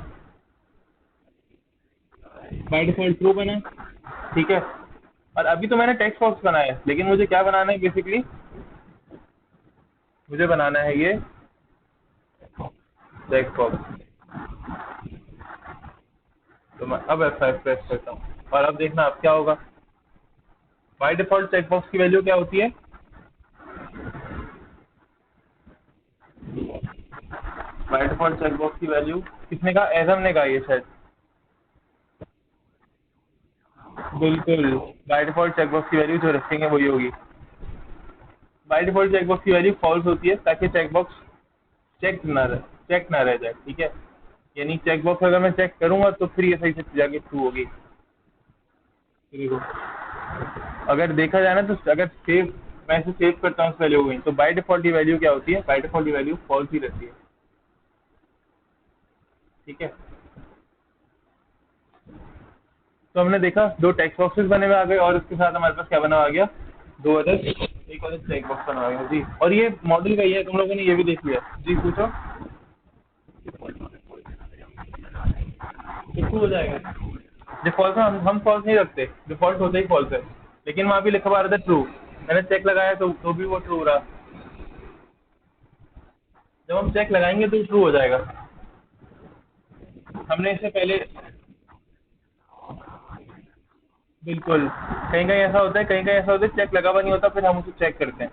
बाय डिफॉल्ट ट्रू बना, ठीक है। और अभी तो मैंने टेक्स्ट बॉक्स बनाया है लेकिन मुझे क्या बनाना है बेसिकली, मुझे बनाना है ये टेक्स्ट बॉक्स। तो मैं अब F5 प्रेस करता हूँ और अब देखना अब क्या होगा। बाय डिफॉल्ट चेक बॉक्स की वैल्यू क्या होती है, बाय डिफॉल्ट चेक बॉक्स की वैल्यू किसने कहा, एजम ने कहा ये शायद। बिल्कुल, बाय डिफॉल्ट चेक बॉक्स की वैल्यू जो रखेंगे वही होगी। बाय डिफॉल्ट चेक बॉक्स की वैल्यू फॉल्स होती है ताकि चेक बॉक्स चेक ना रह जाए, ठीक है। यानी चेक बॉक्स अगर मैं चेक करूंगा तो फिर ये सही से जाके ट्रू होगी। देखो अगर देखा जाए ना तो अगर सेव, मैं इसे सेव करता हूँ उस वैल्यू को, तो बाय डिफॉल्ट की वैल्यू क्या होती है, बाय डिफॉल्ट की वैल्यू फॉल्स ही रहती है, ठीक है। तो हमने देखा 2 टेक्स्ट बॉक्सेस बने हुए आ गए और उसके साथ हमारे पास क्या बना आ गया, 2 अदर एक और चेक बॉक्स बना आ गया जी। और ये मॉडल का ही है, तुम लोगों ने ये भी देख लिया जी, पूछो। ट्रू हो जाएगा, डिफॉल्ट में हम फॉल्स नहीं रखते, डिफॉल्ट होता ही फॉल्स है। लेकिन वहाँ भी लिखा हुआ रहा था ट्रू, मैंने चेक लगाया तो भी वो ट्रू रहा। जब हम चेक लगाएंगे तो ट्रू हो जाएगा। हमने इससे पहले बिल्कुल, कहीं कहीं ऐसा होता है, कहीं कहीं ऐसा होता है चेक लगा हुआ नहीं होता फिर हम उसे चेक करते हैं,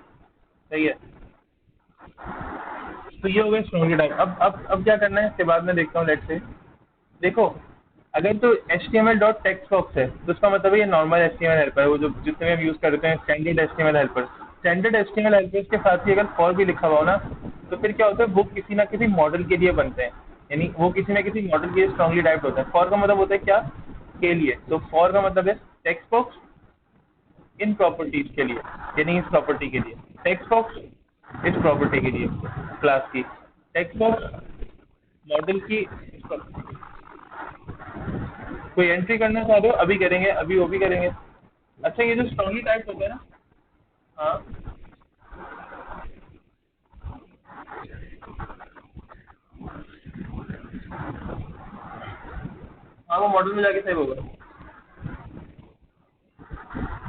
सही है। तो ये हो गया स्ट्रॉन्गली टाइप। अब क्या करना है इसके बाद में देखता हूँ, लेट से देखो अगर तो HTML डॉट टेक्स्ट बॉक्स है तो उसका मतलब है ये नॉर्मल HTML हेल्पर है, वो जो जितने हम यूज़ करते हैं standard HTML helper. Standard HTML helpers के साथ ही अगर फॉर भी लिखा हुआ हो ना तो फिर क्या होता है, वो किसी ना किसी मॉडल के लिए बनते हैं, यानी वो किसी ना किसी मॉडल के लिए स्ट्रॉन्गली टाइप्ड होता है। फॉर का मतलब होता है क्या, के लिए, तो फॉर का मतलब है टेक्स्ट बॉक्स इन प्रॉपर्टीज के लिए, यानी इस प्रॉपर्टी के लिए, टेक्स्ट बॉक्स इस प्रॉपर्टी के लिए क्लास की, टेक्स्ट बॉक्स मॉडल की इस property। कोई एंट्री करना चाह रहे हो अभी करेंगे, अभी वो भी करेंगे। अच्छा ये जो स्ट्रॉन्गली टाइप होता है ना, हाँ हाँ वो मॉडल में जाके सेव होगा,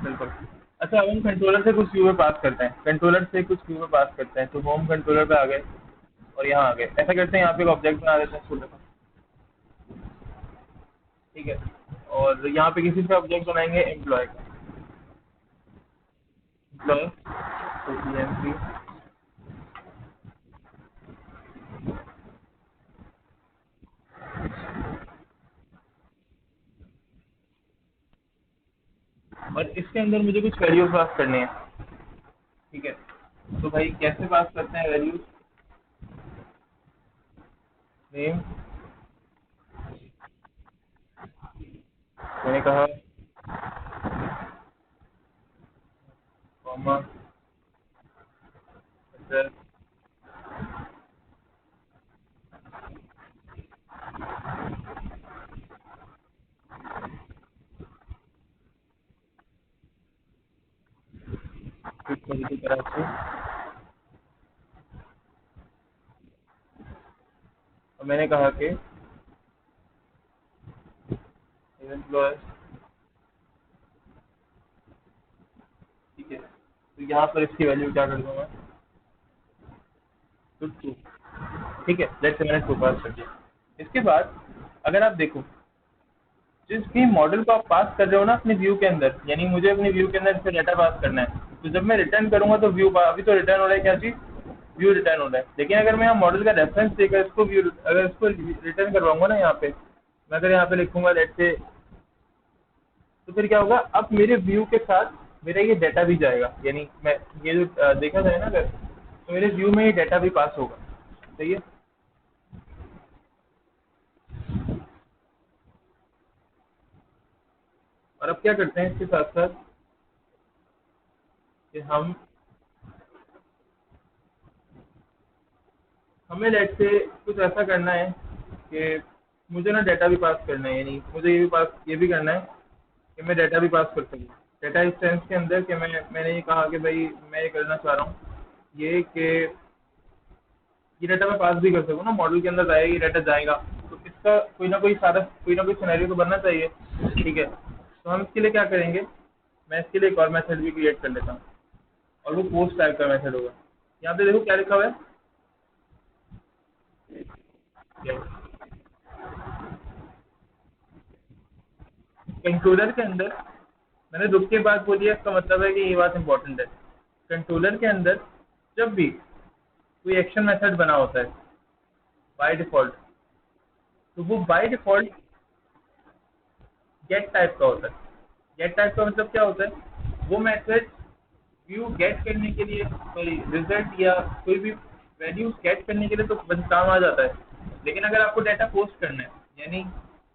बिल्कुल। अच्छा अब हम कंट्रोलर से कुछ व्यू में पास करते हैं, कंट्रोलर से कुछ व्यू में पास करते हैं, तो होम कंट्रोलर पे आ गए और यहाँ आ गए। ऐसा करते हैं यहाँ पे एक ऑब्जेक्ट बना देते हैं छोटा सा, ठीक है। और यहाँ पे किसी से ऑब्जेक्ट बनाएंगे एम्प्लॉय का, एम्प्लॉय तो PMP। और इसके अंदर मुझे कुछ वैल्यूज पास करनी है, ठीक है। तो भाई कैसे पास करते हैं वैल्यूज, नेम मैंने कहा, कॉमा, एड्रेस, फिर की तरह से। और मैंने कहा कि एम्प्लॉय, ठीक है। तो यहाँ पर इसकी वैल्यू क्या कर दूंगा, तो टू, ठीक है। लेट्स से मैंने टू पास कर दिया। इसके बाद अगर आप देखो जिस भी मॉडल को आप पास कर रहे हो ना अपने व्यू के अंदर, यानी मुझे अपने व्यू के अंदर से डाटा पास करना है, तो जब मैं रिटर्न करूंगा तो व्यू, अभी तो रिटर्न हो रहा है क्या चीज़, व्यू रिटर्न हो रहा है। लेकिन अगर मैं यहाँ मॉडल का रेफरेंस देकर इसको व्यू, अगर इसको रिटर्न करवाऊंगा ना यहाँ पे, मैं अगर यहाँ पे लिखूंगा लेट से, तो फिर क्या होगा, अब मेरे व्यू के साथ मेरा ये डाटा भी जाएगा, यानी मैं ये जो देखा जाए ना अगर, तो मेरे व्यू में ये डाटा भी पास होगा। सही है। और अब क्या करते हैं इसके साथ साथ कि हमें लेट से कुछ ऐसा करना है कि मुझे ना डाटा भी पास करना है, यानी मुझे ये भी करना है कि मैं डाटा भी पास कर सकूँ। डाटा इस सेंस के अंदर कि मैंने ये कहा कि भाई मैं ये करना चाह रहा हूँ ये कि ये डाटा मैं पास भी कर सकूँ ना, मॉडल के अंदर जाएगा ये डाटा जाएगा, तो इसका कोई ना कोई सिनेरियो तो बनना चाहिए। ठीक है, तो हम इसके लिए क्या करेंगे, मैं इसके लिए एक और मेथड भी क्रिएट कर लेता हूँ, और वो पोस्ट टाइप का मेथड होगा। यहाँ पे देखो क्या लिखा हुआ है, कंट्रोलर के अंदर, मैंने रुक के बाद बोली है, इसका मतलब है कि ये बात इंपॉर्टेंट है। कंट्रोलर के अंदर जब भी कोई एक्शन मेथड बना होता है बाय डिफॉल्ट, तो वो बाय डिफॉल्ट गेट टाइप का होता है। गेट टाइप का मतलब क्या होता है, वो मेथड व्यू गेट करने के लिए, कोई रिजल्ट या कोई भी वैल्यू गेट करने के लिए तो बस काम आ जाता है। लेकिन अगर आपको डाटा पोस्ट करना है, यानी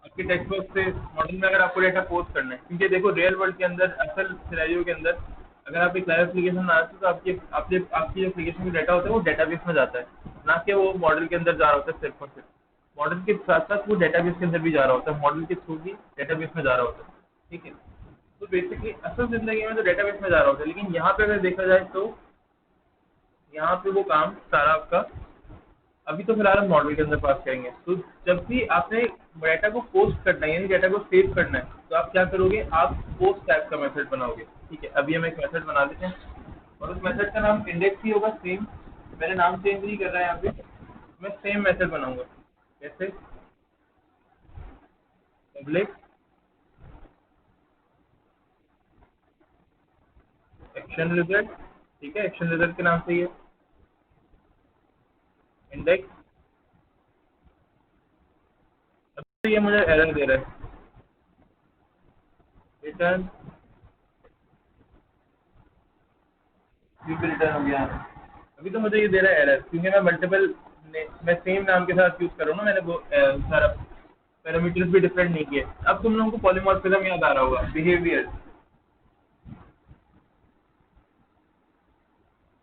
आपके टेक्स्ट बॉक्स से मॉडल में अगर आपको डाटा पोस्ट करना है, क्योंकि देखो रियल वर्ल्ड के अंदर, असल सिनेरियो के अंदर, अगर आप एक लाइव एप्लीकेशन बनाते हो तो आपकी एप्लीकेशन का डाटा होता है वो डेटाबेस में जाता है, ना कि वो मॉडल के अंदर जा रहा होता है सिर्फ और सिर्फ। मॉडल के साथ साथ वो डेटाबेस के अंदर भी जा रहा होता है, मॉडल के थ्रू भी डेटाबेस में जा रहा होता है। ठीक है, तो बेसिकली असल जिंदगी में तो डेटाबेस में जा रहा होता है, लेकिन यहाँ पे अगर देखा जाए तो यहाँ पे वो काम सारा आपका, अभी तो फिलहाल हम मॉडल के अंदर पास करेंगे। तो जब भी आपने डाटा को पोस्ट करना है, यानी डाटा को सेव करना है, तो आप क्या करोगे, आप पोस्ट टाइप का मेथड बनाओगे। ठीक है, अभी हम एक मेथड बना लेते हैं, और उस मेथड का नाम इंडेक्स ही होगा, सेम। मैंने नाम चेंज नहीं कर रहा है यहाँ पे, मैं सेम मेथड बनाऊंगा। जैसे पब्लिक एक्शन रिजल्ट, ठीक है, एक्शन रिजल्ट के नाम से ये इंडेक्स। अब तो ये मुझे एरर दे रहा है, रिटर्न, व्यू पे रिटर्न हो गया। अभी तो मुझे ये दे रहा है एरर, क्योंकि मैं मल्टीपल, मैं सेम नाम के साथ यूज कर रहा हूँ ना, मैंने वो सारा पैरामीटर्स भी डिफरेंट नहीं किए। अब तुम लोगों को पॉलीमॉर्फिज्म याद आ रहा होगा, बिहेवियर।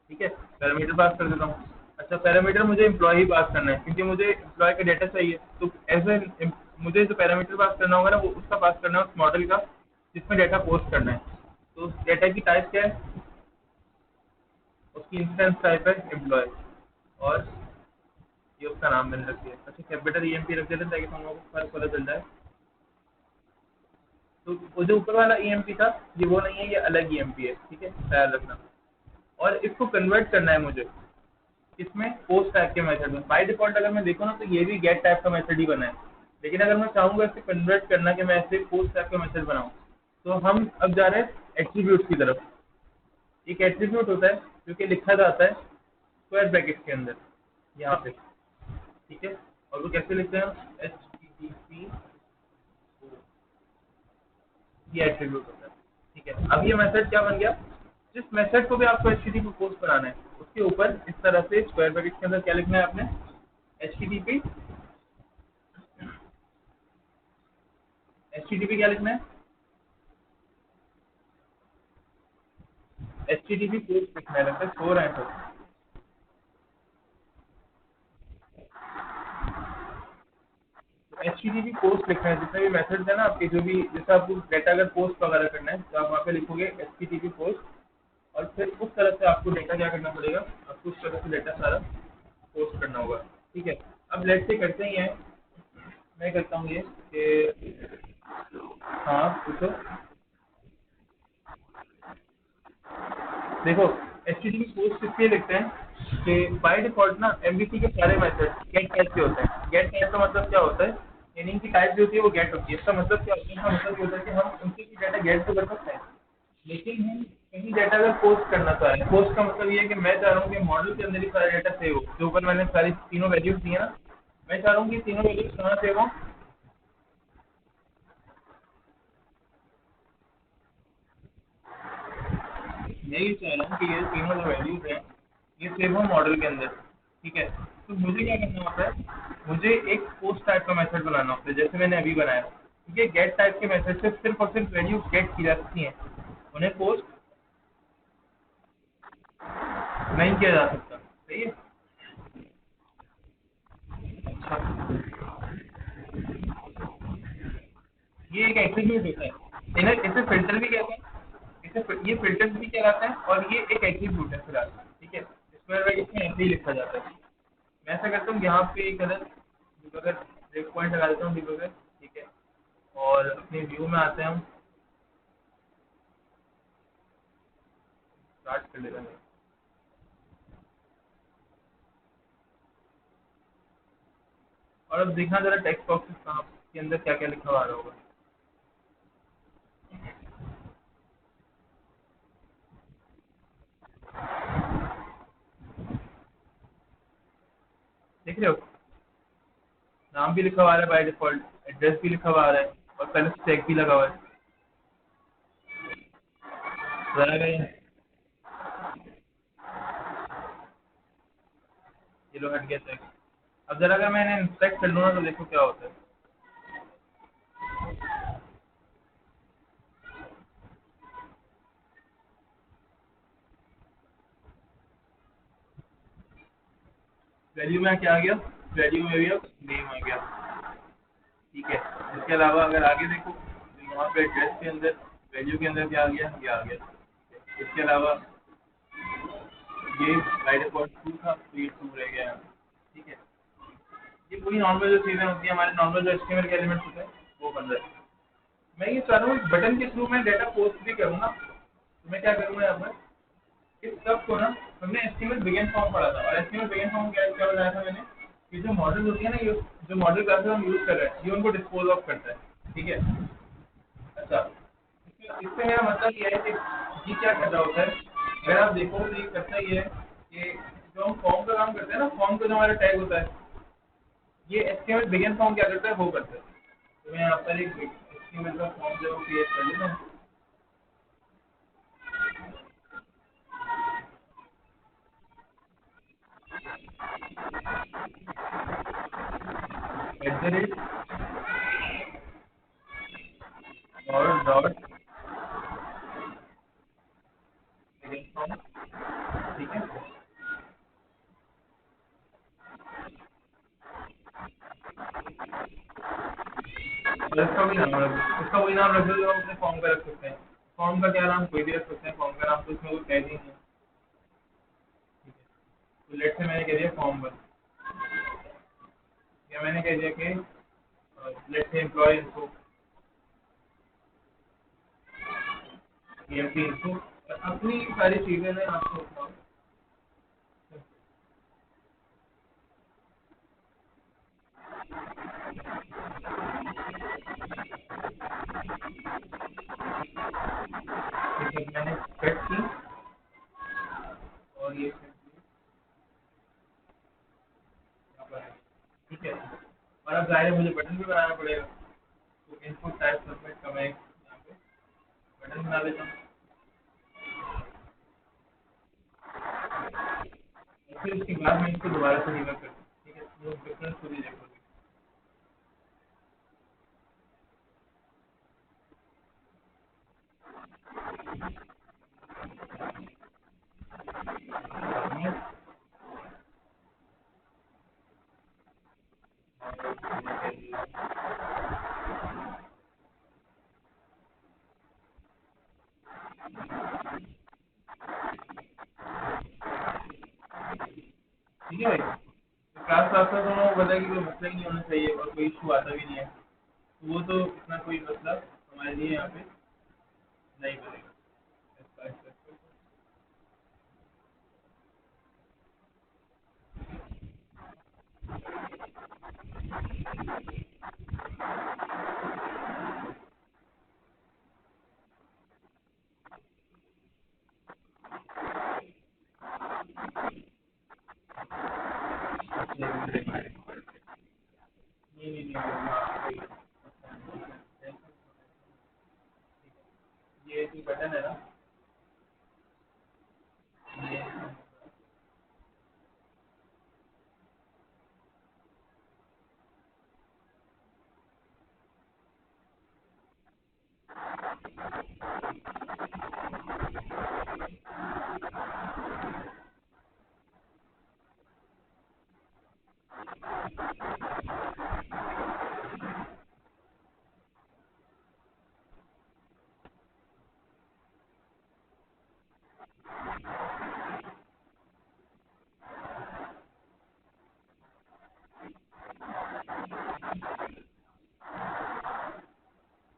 ठीक है, पैरामीटर पास कर देता हूँ। अच्छा, पैरामीटर मुझे एम्प्लॉय पास करना है, क्योंकि मुझे एम्प्लॉय का डेटा चाहिए, तो ऐसे मुझे जो पैरामीटर पास करना होगा ना, वो उसका पास करना है, उस मॉडल का जिसमें डाटा पोस्ट करना है। तो उस डाटा की टाइप क्या है, उसकी इंस्टेंस टाइप है एम्प्लॉय, और ये उसका नाम मैंने रख दिया। अच्छा, कैपिटल ईएमपी रख देते हैं ताकि तुम लोगों को फर्क पता चल जाए। तो वो जो ऊपर वाला ईएमपी था, ये वो नहीं है, ये अलग ईएमपी है। ठीक है, ख्याल रखना। और इसको कन्वर्ट करना है मुझे इसमें पोस्ट टाइप के मेथड में। बाय डिफॉल्ट अगर मैं देखूँ ना, तो ये भी गेट टाइप का मेथड ही बना है, लेकिन अगर मैं चाहूंगा इसे कन्वर्ट करना कि मैं ऐसे पोस्ट टाइप का मेथड बनाऊं, तो हम अब जा रहे हैं एट्रीब्यूट की तरफ। एक एट्रीब्यूट होता है जो कि लिखा जाता है स्क्वायर ब्रैकेट के अंदर, यहाँ पे। ठीक है, और वो कैसे लिखते हैं, HTTP, ये एट्रीब्यूट होता है। ठीक है, अब ये मेथड क्या बन गया, जिस मेथड को भी आपको HTTP पोस्ट बनाना है, उसके ऊपर इस तरह से स्क्वायर ब्रैकेट के अंदर क्या लिखना है आपने, HTTP। HTTP क्या लिखना है, HTTP पोस्ट लिखना है। लगता है सो रहे हैं सब। HTTP पोस्ट लिखना है, जितने भी मेथड्स है ना आपके, जो भी जैसे आपको डेटा अगर पोस्ट वगैरह करना है, तो आप वहाँ पे लिखोगे HTTP पोस्ट, और फिर उस तरह से आपको डेटा क्या करना पड़ेगा, आपको उस तरह से डेटा सारा पोस्ट करना होगा। ठीक है, अब लेट्स से करते ही हैं, मैं करता हूँ ये कि, हाँ पूछो। देखो, HTTP पोस्ट इसलिए लिखते हैं कि बाय डिफॉल्ट ना MVC के सारे मेथड गेट टाइप के होते हैं। गेट टाइप का मतलब क्या होता है, यानी कि टाइप जो होती है वो गेट होती है। इसका मतलब क्या होता है? इसका मतलब ये होता है कि हम उनसे भी डाटा गेट तो कर सकते हैं, लेकिन हम कहीं डाटा अगर पोस्ट करना चाहें, पोस्ट का मतलब ये है कि मैं चाह रहा हूँ कि मॉडल के अंदर ही सारा डाटा सेव हो, जो ऊपर मैंने सारी तीनों वैल्यूज दी है ना, मैं चाह रहा हूँ कि तीनों वैल्यूज कहाँ सेव हो। मैं ये चाह रहा हूँ कि ये तीनों जो वैल्यूज हैं ये सेव हो मॉडल के अंदर। ठीक है, तो मुझे क्या करना होता है? मुझे एक पोस्ट टाइप का मेथड बनाना होता है, जैसे मैंने अभी बनाया। ठीक है, गेट टाइप के मेथड से सिर्फ और सिर्फ वैल्यूज गेट की जा सकती हैं, उन्हें पोस्ट नहीं किया जा सकता। सही है। अच्छा, ये एक एट्रीब्यूट होता है, इन्हें इसे फिल्टर भी कहते हैं। ये फिल्टर्स भी कहलाता है और ये एक एट्रीब्यूट है फिलहाल। ठीक है, स्क्वायर ब्रैकेट में ऐसे ही लिखा जाता है। मैं ऐसा करता हूँ, यहाँ पे एक अलग डिबगर ब्रेक पॉइंट लगा देता हूँ, डिबगर। ठीक है, और अपने व्यू में आते हैं हम, स्टार्ट कर लेते हैं। और अब देखना जरा टेक्स्ट बॉक्सेस कहाँ के अंदर क्या क्या लिखा हुआ आ रहा होगा। देख रहे हो? नाम भी लिखा हुआ आ रहा है बाय डिफॉल्ट, एड्रेस भी लिखा हुआ आ रहा है, और पहले से चेक भी लगा हुआ है। जरा अगर ये लो हट गया चेक। अब जरा अगर मैं इन्हें इंस्पेक्ट कर लूँ ना, तो देखो क्या होता है। वैल्यू में क्या आ गया? वैल्यू में भी अब नेम आ गया। ठीक है, इसके अलावा अगर आगे देखो तो यहाँ पे एड्रेस के अंदर वैल्यू के अंदर क्या आ गया? ये आ गया। इसके अलावा ये बाय डिफॉल्ट टू था, तो ये टू रह गया। ठीक है, ये पूरी नॉर्मल जो चीज़ें होती हैं, हमारे नॉर्मल जो एचटीएमएल के एलिमेंट्स होते हैं वो बन रहे हैं। मैं ये चाह रहा हूँ बटन के थ्रू मैं डेटा पोस्ट भी करूँ ना, तो मैं क्या करूँगा यहाँ पर? इस सब को ना, हमने एचटीएमएल बिगिन फॉर्म पढ़ा था, और एचटीएमएल बिगिन फॉर्म क्या क्या बताया था मैंने? कि जो मॉडल होती है ना, ये जो मॉडल क्लासेस हम यूज कर रहे हैं, ये उनको डिस्पोज ऑफ करता है। ठीक है। अच्छा, इससे मेरा मतलब ये है कि ये क्या कर रहा होता है? अगर आप देखो तो ये करता ये है कि जो हम फॉर्म का काम करते हैं ना, फॉर्म का जो हमारा टैग होता है, ये एचटीएमएल बिगिन फॉर्म क्या करता है? वो करता है। तो मैं यहाँ पर एक एचटीएमएल का फॉर्म जो क्रिएट कर लेता हूँ। At the rate dot dot begin form. ठीक है, और इसका वही नाम रख दो जो हम अपने फॉर्म का रख सकते हैं। फॉर्म का क्या नाम? कोई भी रख सकते हैं फॉर्म का नाम, तो इसमें कोई टैग ही नहीं है। ठीक है, तो लेट से मैंने कह दिया फॉर्म वन, या मैंने कह दिया कि लेट से एम्प्लॉय इनको ईएमपी इनको, अपनी सारी चीज़ें मैं आपको बताऊँ। ठीक है, मैंने कट की, और ये set की यहाँ पर है। ठीक है, और अब जाहिर है मुझे बटन भी बनाना पड़ेगा, तो इनपुट टाइप सबमिट का मैं यहाँ पे बटन बना लेता हूँ। और फिर उसके बाद मैं इसको दोबारा से रिवर्क करता हूँ। ठीक है, तो डिफरेंस खुद ही देखोगे। ठीक है भाई, तो क्लास क्लास का दोनों को पता है कि कोई मसला ही नहीं होना चाहिए और कोई इशू आता भी नहीं है, तो वो तो इतना कोई मसला हमारे लिए यहाँ पे नहीं बनेगा।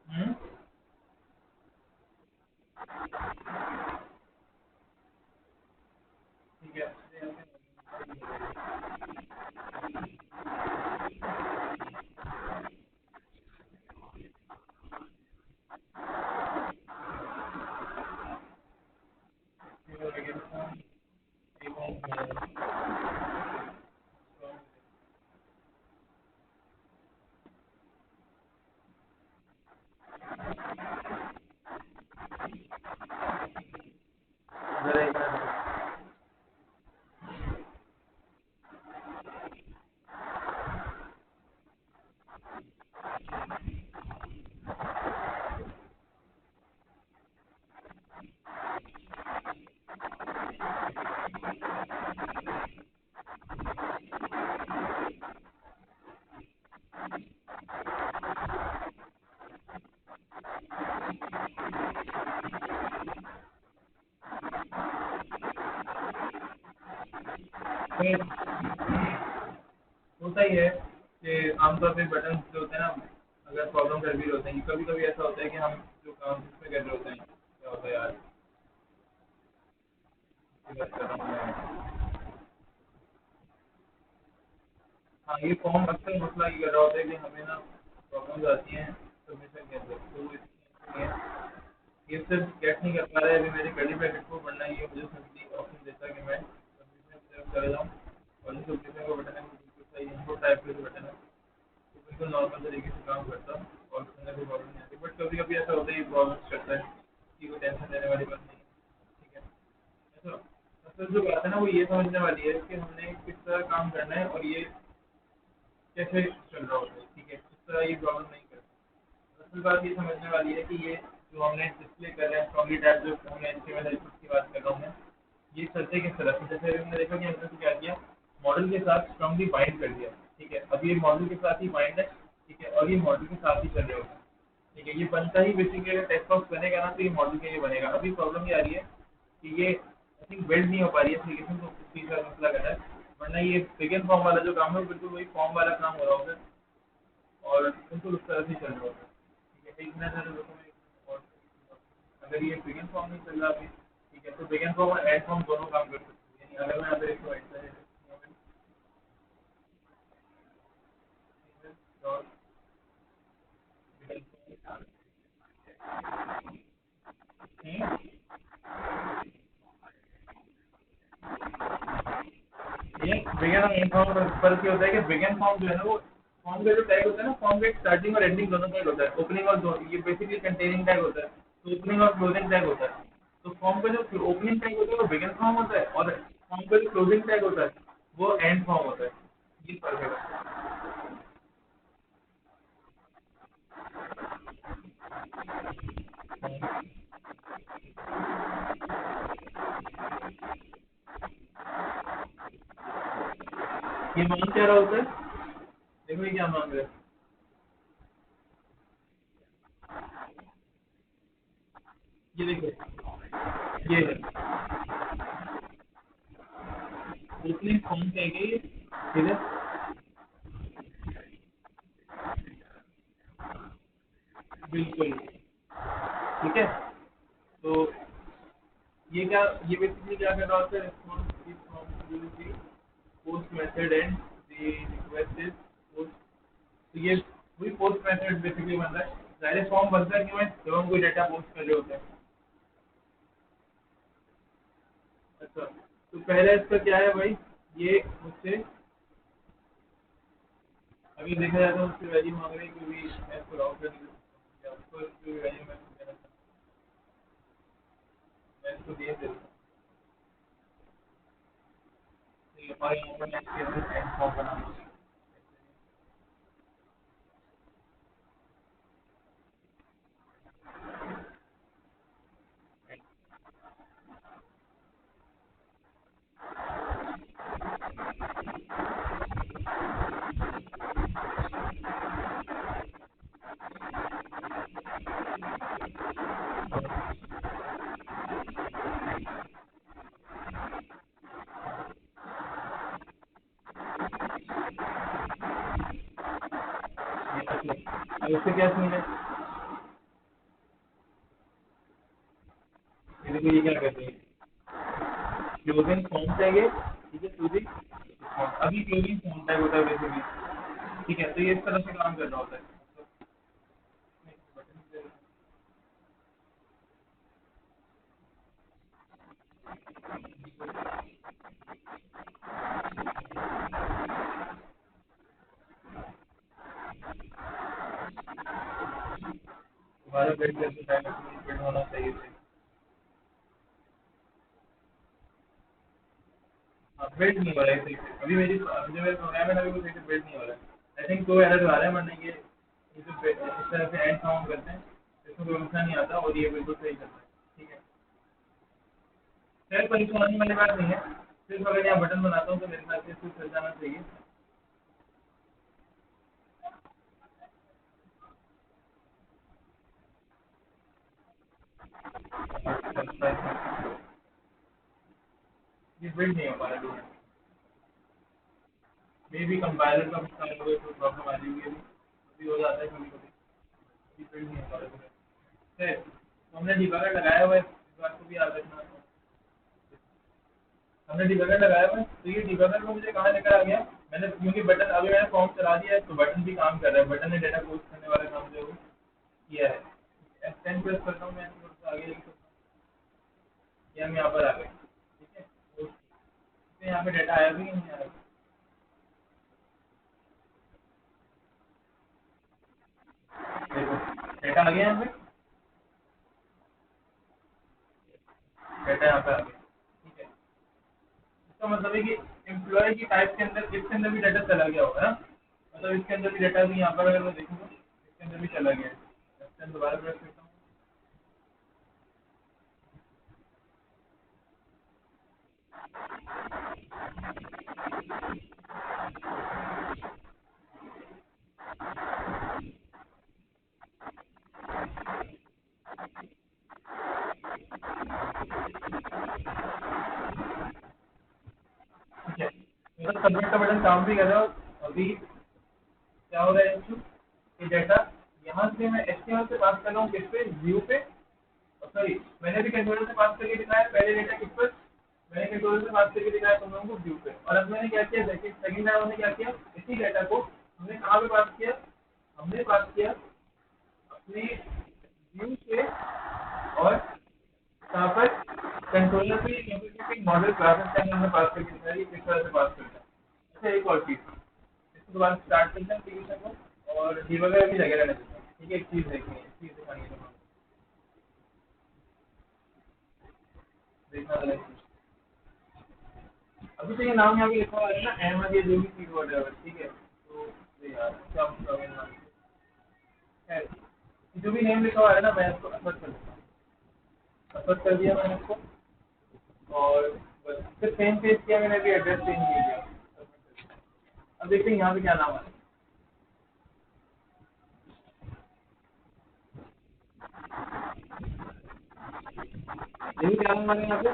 हम्म, ठीक है। जरा एक मिनट। फिर होता ही है कि आमतौर पे बटन जो होते हैं ना, अगर प्रॉब्लम कर भी रहे होते हैं, कभी कभी ऐसा होता है कि हम जो काम जिसमें कर रहे होते हैं, क्या होता है यार, ये बात कर रहा हूँ मैं। हाँ, ये फॉर्म अक्सर मसला ये कर रहा होता है कि हमें ना प्रॉब्लम्स आती हैं सबमिशन के अंदर, तो इसलिए ये सिर्फ गेट नहीं कर पा रहा है। अभी मेरे कर्ली ब्रैकेट को बढ़ना ही है, मुझे सिंपली ऑप्शन देता है कि मैं सबमिशन की तरफ चले जाऊँ, और जो सबमिशन का बटन है वो बिल्कुल सही इनपुट टाइप का जो बटन है वो बिल्कुल नॉर्मल तरीके से काम करता है और उसके अंदर कोई प्रॉब्लम नहीं आती। बट कभी कभी ऐसा होता है ये प्रॉब्लम करता है कि कोई टेंशन लेने वाली बात नहीं है, ठीक है। ऐसा असल जो बात है ना वो ये समझने वाली है कि हमने किस तरह काम करना है और ये कैसे चल रहा होता है, ठीक है। इस तरह ये प्रॉब्लम नहीं करता। असल बात ये समझने वाली है कि ये जो हमने डिस्प्ले कर रहे हैं स्ट्रॉन्गली टैब, जो हमने HTML की बात कर रहा हूँ मैं, ये चलते किस तरह से, जैसे हमने देखा कि हमने तो क्या किया, मॉडल के साथ स्ट्रॉन्गली बाइंड कर दिया, ठीक है। अब ये मॉडल के साथ ही बाइंड है, ठीक है, और ये मॉडल के साथ ही चल रहे होगा, ठीक है। ये बनता ही बेसिकली अगर टेक्स्ट बॉक्स बनेगा ना तो ये मॉडल के लिए बनेगा। अभी प्रॉब्लम ये आ रही है कि ये आई थिंक बिल्ड नहीं हो पा रही है एप्लीकेशन, तो उस चीज़ का मसला कर रहा है। वरना ये बिगिन फॉर्म वाला जो काम है वो बिल्कुल वही फॉर्म वाला काम हो रहा होगा और बिल्कुल उस तरह से चल रहा होगा, ठीक है। एक मिनट जरा रुको, मैं और अगर ये बिगिन फॉर्म नहीं चल रहा अभी, ठीक है, तो बिगिन फॉर्म और एंड फॉर्म दोनों काम कर सकते हैं। यानी अगर मैं अगर इसको ऐसा डॉट ये बिगिन और एंड फॉर्म पर फर्क ये होता है कि बिगिन फॉर्म जो है ना वो फॉर्म का जो टैग होता है ना, फॉर्म का एक स्टार्टिंग और एंडिंग दोनों टैग होता है, ओपनिंग और ये बेसिकली कंटेनिंग टैग होता है, तो ओपनिंग और क्लोजिंग टैग होता है। तो फॉर्म का जो ओपनिंग टैग होता है वो बिगिन फॉर्म होता है और फॉर्म का जो क्लोजिंग टैग होता है वो एंड फॉर्म होता है। ये फर्क है। ये मान क्या रहा होता है, देखो ये क्या मान रहा है, ये देखो ये है ओपनिंग फॉर्म कहेंगे ये, ठीक है। बिल्कुल, ठीक है। तो ये क्या, ये बेसिकली क्या कर रहा होता है, response is from the post method and the request is post, तो ये वही पोस्ट मेथड बेसिकली बन रहा है। पहले फॉर्म बनता है क्यों है, जब हम कोई डेटा पोस्ट कर रहे होते हैं। अच्छा, तो पहले इसका क्या है भाई, ये मुझसे अभी देखा जाए तो उसकी वैल्यू मांग रही है, क्योंकि मैं इसको राउट कर दूँ उसको, इसकी वैल्यू मैं देना चाहता हूँ, मैं इसको दे देता हूँ। तो ये हमारे यहाँ पर मैं इसके अंदर एंड फॉर्म बना दूँ। इससे क्या सीन है? ये देखो ये क्या करते हैं, क्लोजिंग फॉर्म चाहिए, ठीक है, क्लोजिंग अभी क्लोजिंग फॉर्म टाइप होता है बेसिकली, ठीक है, तो ये इस तरह से काम कर रहा होता है। तुम्हारा बेड जैसे बेड होना चाहिए थे। हाँ, बेड नहीं हो रहा है सही से अभी मेरी, जो मेरे प्रोग्राम है ना, अभी वो सही से बेड नहीं हो रहा है। आई थिंक तो एरर आ रहा है, वरना ये जो इस तरह से एंड काउंट करते हैं इसमें कोई मसला नहीं आता, और ये बिल्कुल सही चल रहा है, ठीक है। खैर परेशानी वाली बात नहीं है, सिर्फ अगर यहाँ बटन बनाता हूँ तो मेरे ख्याल से इसको चल जाना चाहिए। ये बिल्ड नहीं हो पा रहा है, मे बी कंपाइलर का कुछ काम हो गया तो प्रॉब्लम आ रही होगी, अभी हो जाता है कभी कभी, ये बिल्ड नहीं हो पा रहा है। तो हमने डिबगर लगाया हुआ है, इस बात को भी याद रखना। हमने डिबगर लगाया हुआ है, तो ये डिबगर में मुझे कहाँ लेकर आ गया, मैंने क्योंकि बटन अभी मैंने फॉर्म चला दिया है तो बटन भी काम कर रहा है, बटन ने डेटा पोस्ट करने वाला काम जो है वो किया है। F10 प्रेस करता हूँ मैं, थोड़ा सा आगे लिख सकता हूँ, या हम यहाँ पर आ गए, ठीक है, तो यहाँ पे डेटा आया भी नहीं आया। देखो डेटा आ गया यहाँ पे, डेटा यहाँ पे आ गया, ठीक है। इसका मतलब है कि एम्प्लॉय की टाइप के अंदर इसके अंदर भी डाटा चला गया होगा ना, मतलब इसके अंदर भी डाटा भी यहाँ पर अगर मैं देखूँगा इसके अंदर भी चला गया है। F10 दोबारा प्रेस करता हूँ, ठीक है, मतलब सबमिट का बटन काम भी कर रहा है। और अभी क्या हो रहा है इशू, कि डाटा यहाँ से मैं HTML से पास कर रहा हूँ किस पे, व्यू पे, सॉरी मैंने भी कंट्रोलर से पास करके दिखाया पहले डेटा किस पर, मैंने कंट्रोलर से पास करके दिखाया तुम लोगों को व्यू पे, और अब मैंने क्या किया देखिए सेकंड टाइम हमने क्या किया, इसी डेटा को हमने कहाँ पे पास किया, हमने पास किया अपने व्यू से, और कहाँ पर कंट्रोलर पे इंप्लीमेंटिंग मॉडल क्लासेस का हमने पास करके दिखाया कि किस तरह से पास करना है। अच्छा एक और चीज़, इसको दोबारा स्टार्ट करते हैं एप्लीकेशन को, और डिबगर भी लगे रहने देते हैं, ठीक है, एक चीज़ देखनी है, चीज़ दिखानी है तुम्हें, देखना जरा एक चीज़। अभी तो ये नाम यहाँ पे लिखा हुआ है ना, अहमद, ये जो भी चीज़ वगैरह, ठीक है, तो ये यार क्या मतलब है नाम, है जो भी नेम लिखा हुआ है ना, मैं इसको असर कर देता हूँ, असर कर दिया मैंने इसको, और बस फिर सेम पेज किया मैंने, अभी एड्रेस चेंज नहीं किया। अब देखते हैं यहाँ पे क्या नाम है, देखिए क्या नाम है यहाँ पे,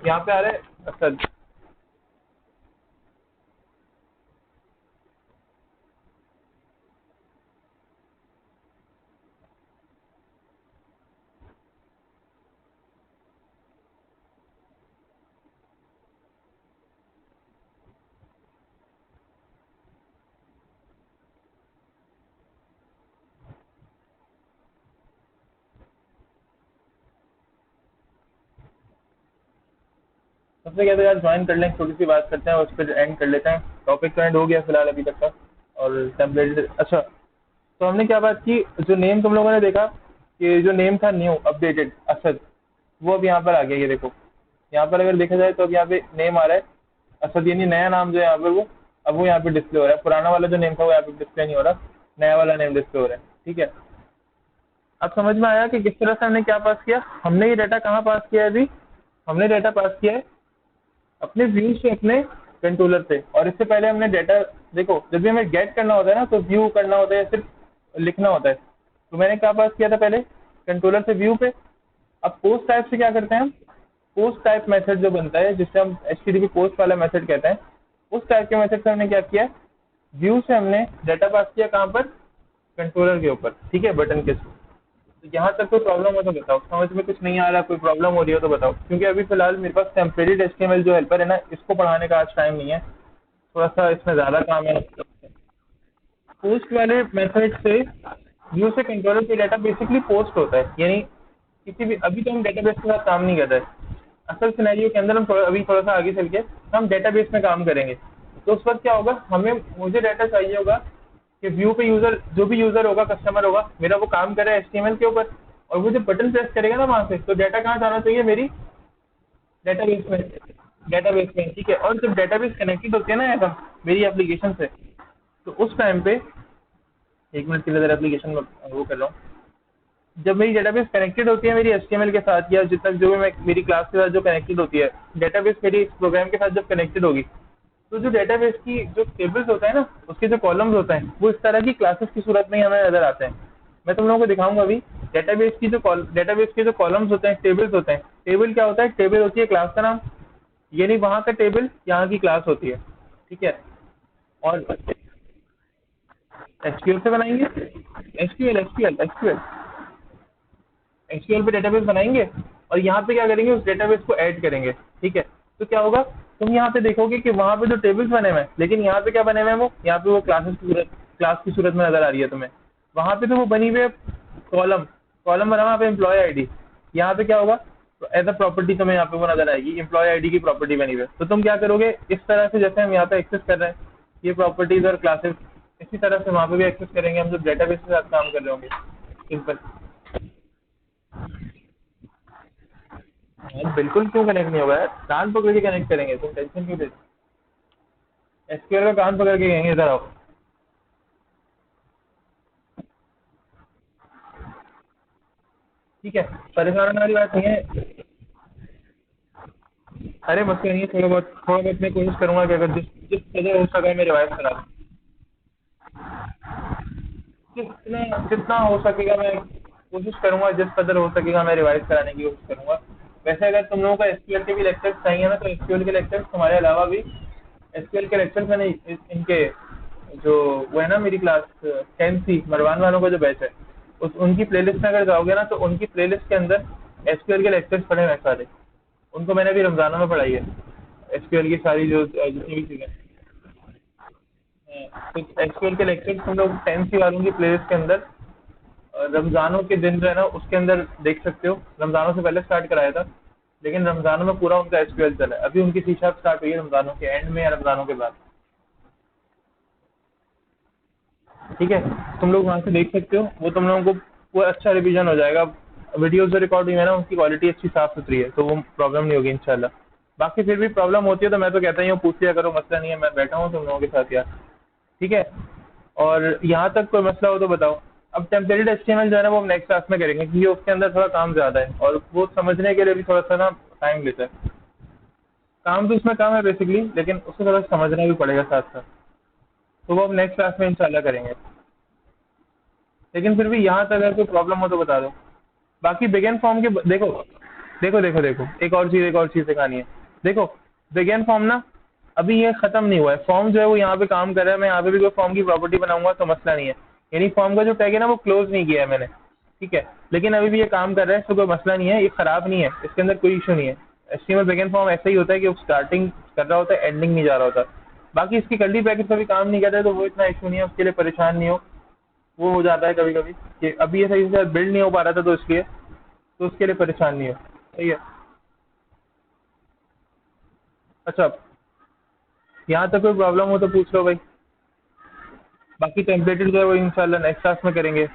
यहाँ पे आ रहा है असद। सबसे कहते हैं यार ज्वाइन कर लें, छोटी सी बात करते हैं, उस पर एंड कर लेते हैं, टॉपिक तो एंड हो गया फिलहाल अभी तक का। और टेम्पलेट, अच्छा तो हमने क्या बात की, जो नेम तुम लोगों ने देखा कि जो नेम था न्यू अपडेटेड असद, वो अब यहाँ पर आ गया, ये देखो यहाँ पर अगर देखा जाए तो अब यहाँ पे नेम आ रहा है असद, यानी नया नाम जो है यहाँ पर वो अब वो यहाँ पे डिस्प्ले हो रहा है, पुराना वाला जो नेम था वो यहाँ पे डिस्प्ले नहीं हो रहा, नया वाला नेम डिस्प्ले हो रहा है, ठीक है। अब समझ में आया कि किस तरह से हमने क्या पास किया, हमने ये डाटा कहाँ पास किया है अभी, हमने डाटा पास किया है अपने व्यू से अपने कंट्रोलर पे, और इससे पहले हमने डाटा, देखो जब भी हमें गेट करना होता है ना तो व्यू करना होता है, सिर्फ लिखना होता है, तो मैंने क्या पास किया था पहले कंट्रोलर से व्यू पे। अब पोस्ट टाइप से क्या करते हैं हम, पोस्ट टाइप मेथड जो बनता है जिससे हम HTTP पोस्ट वाला मेथड कहते हैं, उस टाइप के मेथड से हमने क्या किया, व्यू से हमने डाटा पास किया कहाँ पर, कंट्रोलर के ऊपर, ठीक है, बटन के थ्रू। तो यहाँ तक कोई प्रॉब्लम हो तो बताओ, समझ में कुछ नहीं आ रहा, कोई प्रॉब्लम हो रही हो तो बताओ, क्योंकि अभी फिलहाल मेरे पास टेम्परेरी HTML जो हेल्पर है ना, इसको पढ़ाने का आज टाइम नहीं है, थोड़ा सा इसमें ज़्यादा काम है। पोस्ट वाले मेथड से व्यू से कंट्रोलर के डाटा बेसिकली पोस्ट होता है, यानी किसी भी, अभी तो हम डेटाबेस के साथ काम नहीं कर रहे, असल सिनेरियो के अंदर हम अभी थोड़ा सा आगे चल के हम डेटाबेस में काम करेंगे। तो उस वक्त क्या होगा, मुझे डाटा चाहिए होगा कि व्यू पे यूजर, जो भी यूजर होगा, कस्टमर होगा मेरा, वो काम करे HTML के ऊपर, और वो जब बटन प्रेस करेगा ना वहां से, तो डाटा कहाँ जाना चाहिए, मेरी डेटाबेस में, डेटाबेस में, ठीक है। और जब डेटाबेस कनेक्टेड होती है ना ऐसा मेरी एप्लीकेशन से, तो उस टाइम पे, एक मिनट के लिए एप्लीकेशन में वो कर रहा हूँ, जब मेरी डेटाबेस कनेक्टेड होती है मेरी HTML के साथ, या जितना जो भी मैं मेरी क्लास के साथ जो कनेक्टेड होती है, डेटाबेस मेरी इस प्रोग्राम के साथ जब कनेक्टेड होगी, तो जो डेटाबेस की जो टेबल्स होता है ना, उसके जो कॉलम्स होते हैं, वो इस तरह की क्लासेस की सूरत में ही हमें नजर आते हैं। मैं तुम लोगों को दिखाऊंगा अभी, डेटाबेस के जो कॉलम्स होते हैं, टेबल्स होते हैं। टेबल क्या होता है, टेबल होती है क्लास का नाम, यानी वहाँ का टेबल यहाँ की क्लास होती है, ठीक है। और SQL से बनाएंगे, SQL पे डेटाबेस बनाएंगे, और यहाँ पे क्या करेंगे, उस डेटाबेस को ऐड करेंगे, ठीक है। तो क्या होगा, तुम यहाँ पे देखोगे कि वहाँ पे जो टेबल्स बने हुए हैं, लेकिन यहाँ पे क्या बने हुए हैं, वो यहाँ पे वो क्लास की सूरत में नजर आ रही है तुम्हें। वहाँ पे तो वो बनी हुई है कॉलम, कॉलम बना हुआ है यहाँ पे एम्प्लॉय आईडी, यहाँ पे क्या होगा, तो एज अ प्रॉपर्टी तुम्हें यहाँ पे वो नजर आएगी, एम्प्लॉय आईडी की प्रॉपर्टी बनी हुई है। तो तुम क्या करोगे, इस तरह से जैसे हम यहाँ पे एक्सेस कर रहे हैं ये प्रॉपर्टीज और क्लासेस, इसी तरह से वहाँ पे भी एक्सेस करेंगे हम जब डेटाबेस के साथ काम कर रहे होंगे, सिंपल। यार बिल्कुल क्यों कनेक्ट नहीं होगा यार, कान पकड़ के कनेक्ट करेंगे, तुम टेंशन क्यों लेते। SQL का कान पकड़ के कहेंगे इधर आओ। ठीक है, परेशान होने वाली बात नहीं है। अरे मसला नहीं है, थोड़ा बहुत मैं कोशिश करूंगा कि अगर जिस जिस कदर हो सका मैं रिवाइज करा दूँ, जितना जितना हो सकेगा मैं कोशिश करूंगा, जिस कदर हो सकेगा मैं रिवाइज कराने की कोशिश करूंगा। वैसे अगर तुम लोगों का SQL के भी लेक्चर्स चाहिए ना, तो SQL के लेक्चर्स तुम्हारे अलावा भी, SQL के लेक्चर्स मैंने इनके जो वो है ना मेरी क्लास 10C मरवान वालों का जो बैच है, उस उनकी प्लेलिस्ट में अगर जाओगे ना, तो उनकी प्लेलिस्ट के अंदर SQL के लेक्चर्स पढ़े हुए हैं सारे, उनको मैंने भी रमजानों में पढ़ाई है, SQL की सारी जो जितनी भी चीज़ें हैं। तो SQL के लेक्चर्स तुम लोग 10C वालों की प्लेलिस्ट के अंदर रमजानों के दिन जो है ना उसके अंदर देख सकते हो। रमजानों से पहले स्टार्ट कराया था, लेकिन रमजानों में पूरा उनका SQL चला है। अभी उनकी C# स्टार्ट हुई है रमजानों के एंड में या रमजानों के बाद, ठीक है। तुम लोग वहाँ से देख सकते हो, वो तुम लोगों को वो अच्छा रिवीजन हो जाएगा। वीडियोस जो रिकॉर्ड हुई है ना उनकी क्वालिटी अच्छी साफ सुथरी है, तो वो प्रॉब्लम नहीं होगी इंशाल्लाह। बाकी फिर भी प्रॉब्लम होती है तो मैं तो कहता ही हूँ पूछ लिया करो, मसला नहीं है, मैं बैठा हूँ तुम लोगों के साथ यार, ठीक है। और यहाँ तक कोई मसला हो तो बताओ। अब टेम्पलेटेड HTML जो है ना वो हम नेक्स्ट क्लास में करेंगे, क्योंकि उसके अंदर थोड़ा काम ज़्यादा है और वो समझने के लिए भी थोड़ा सा ना टाइम लेता है। काम तो इसमें कम है बेसिकली, लेकिन उसको थोड़ा समझना भी पड़ेगा साथ साथ, तो वो हम नेक्स्ट क्लास में इंशाल्लाह करेंगे। लेकिन फिर भी यहाँ तक अगर कोई प्रॉब्लम हो तो बता दो। बाकी बिगेन फॉर्म के देखो, एक और चीज़ दिखानी है। देखो बिगेन फॉर्म ना अभी ये खत्म नहीं हुआ है, फॉर्म जो है वो यहाँ पे काम कर रहा है। मैं यहाँ पे भी कोई फॉर्म की प्रॉपर्टी बनाऊंगा तो मसला नहीं है, यानी फॉर्म का जो टैग है ना वो क्लोज नहीं किया है मैंने, ठीक है। लेकिन अभी भी ये काम कर रहा है, तो कोई मसला नहीं है, ये खराब नहीं है, इसके अंदर कोई इशू नहीं है। HTML बिगेन फॉर्म ऐसा ही होता है कि वो स्टार्टिंग कर रहा होता है, एंडिंग नहीं जा रहा होता। बाकी इसकी कर्ली ब्रैकेट कभी काम नहीं कर रहा है, तो वो इतना इशू नहीं है, उसके लिए परेशान नहीं हो। वो हो जाता है कभी कभी कि अभी ये सही से बिल्ड नहीं हो पा रहा था, तो इसलिए, तो उसके लिए परेशान नहीं हो, सही है। अच्छा, यहाँ तक कोई प्रॉब्लम हो तो पूछ लो भाई। बाकी टेम्पलेटेड जो है वो इंशाल्लाह नेक्स्ट क्लास में करेंगे।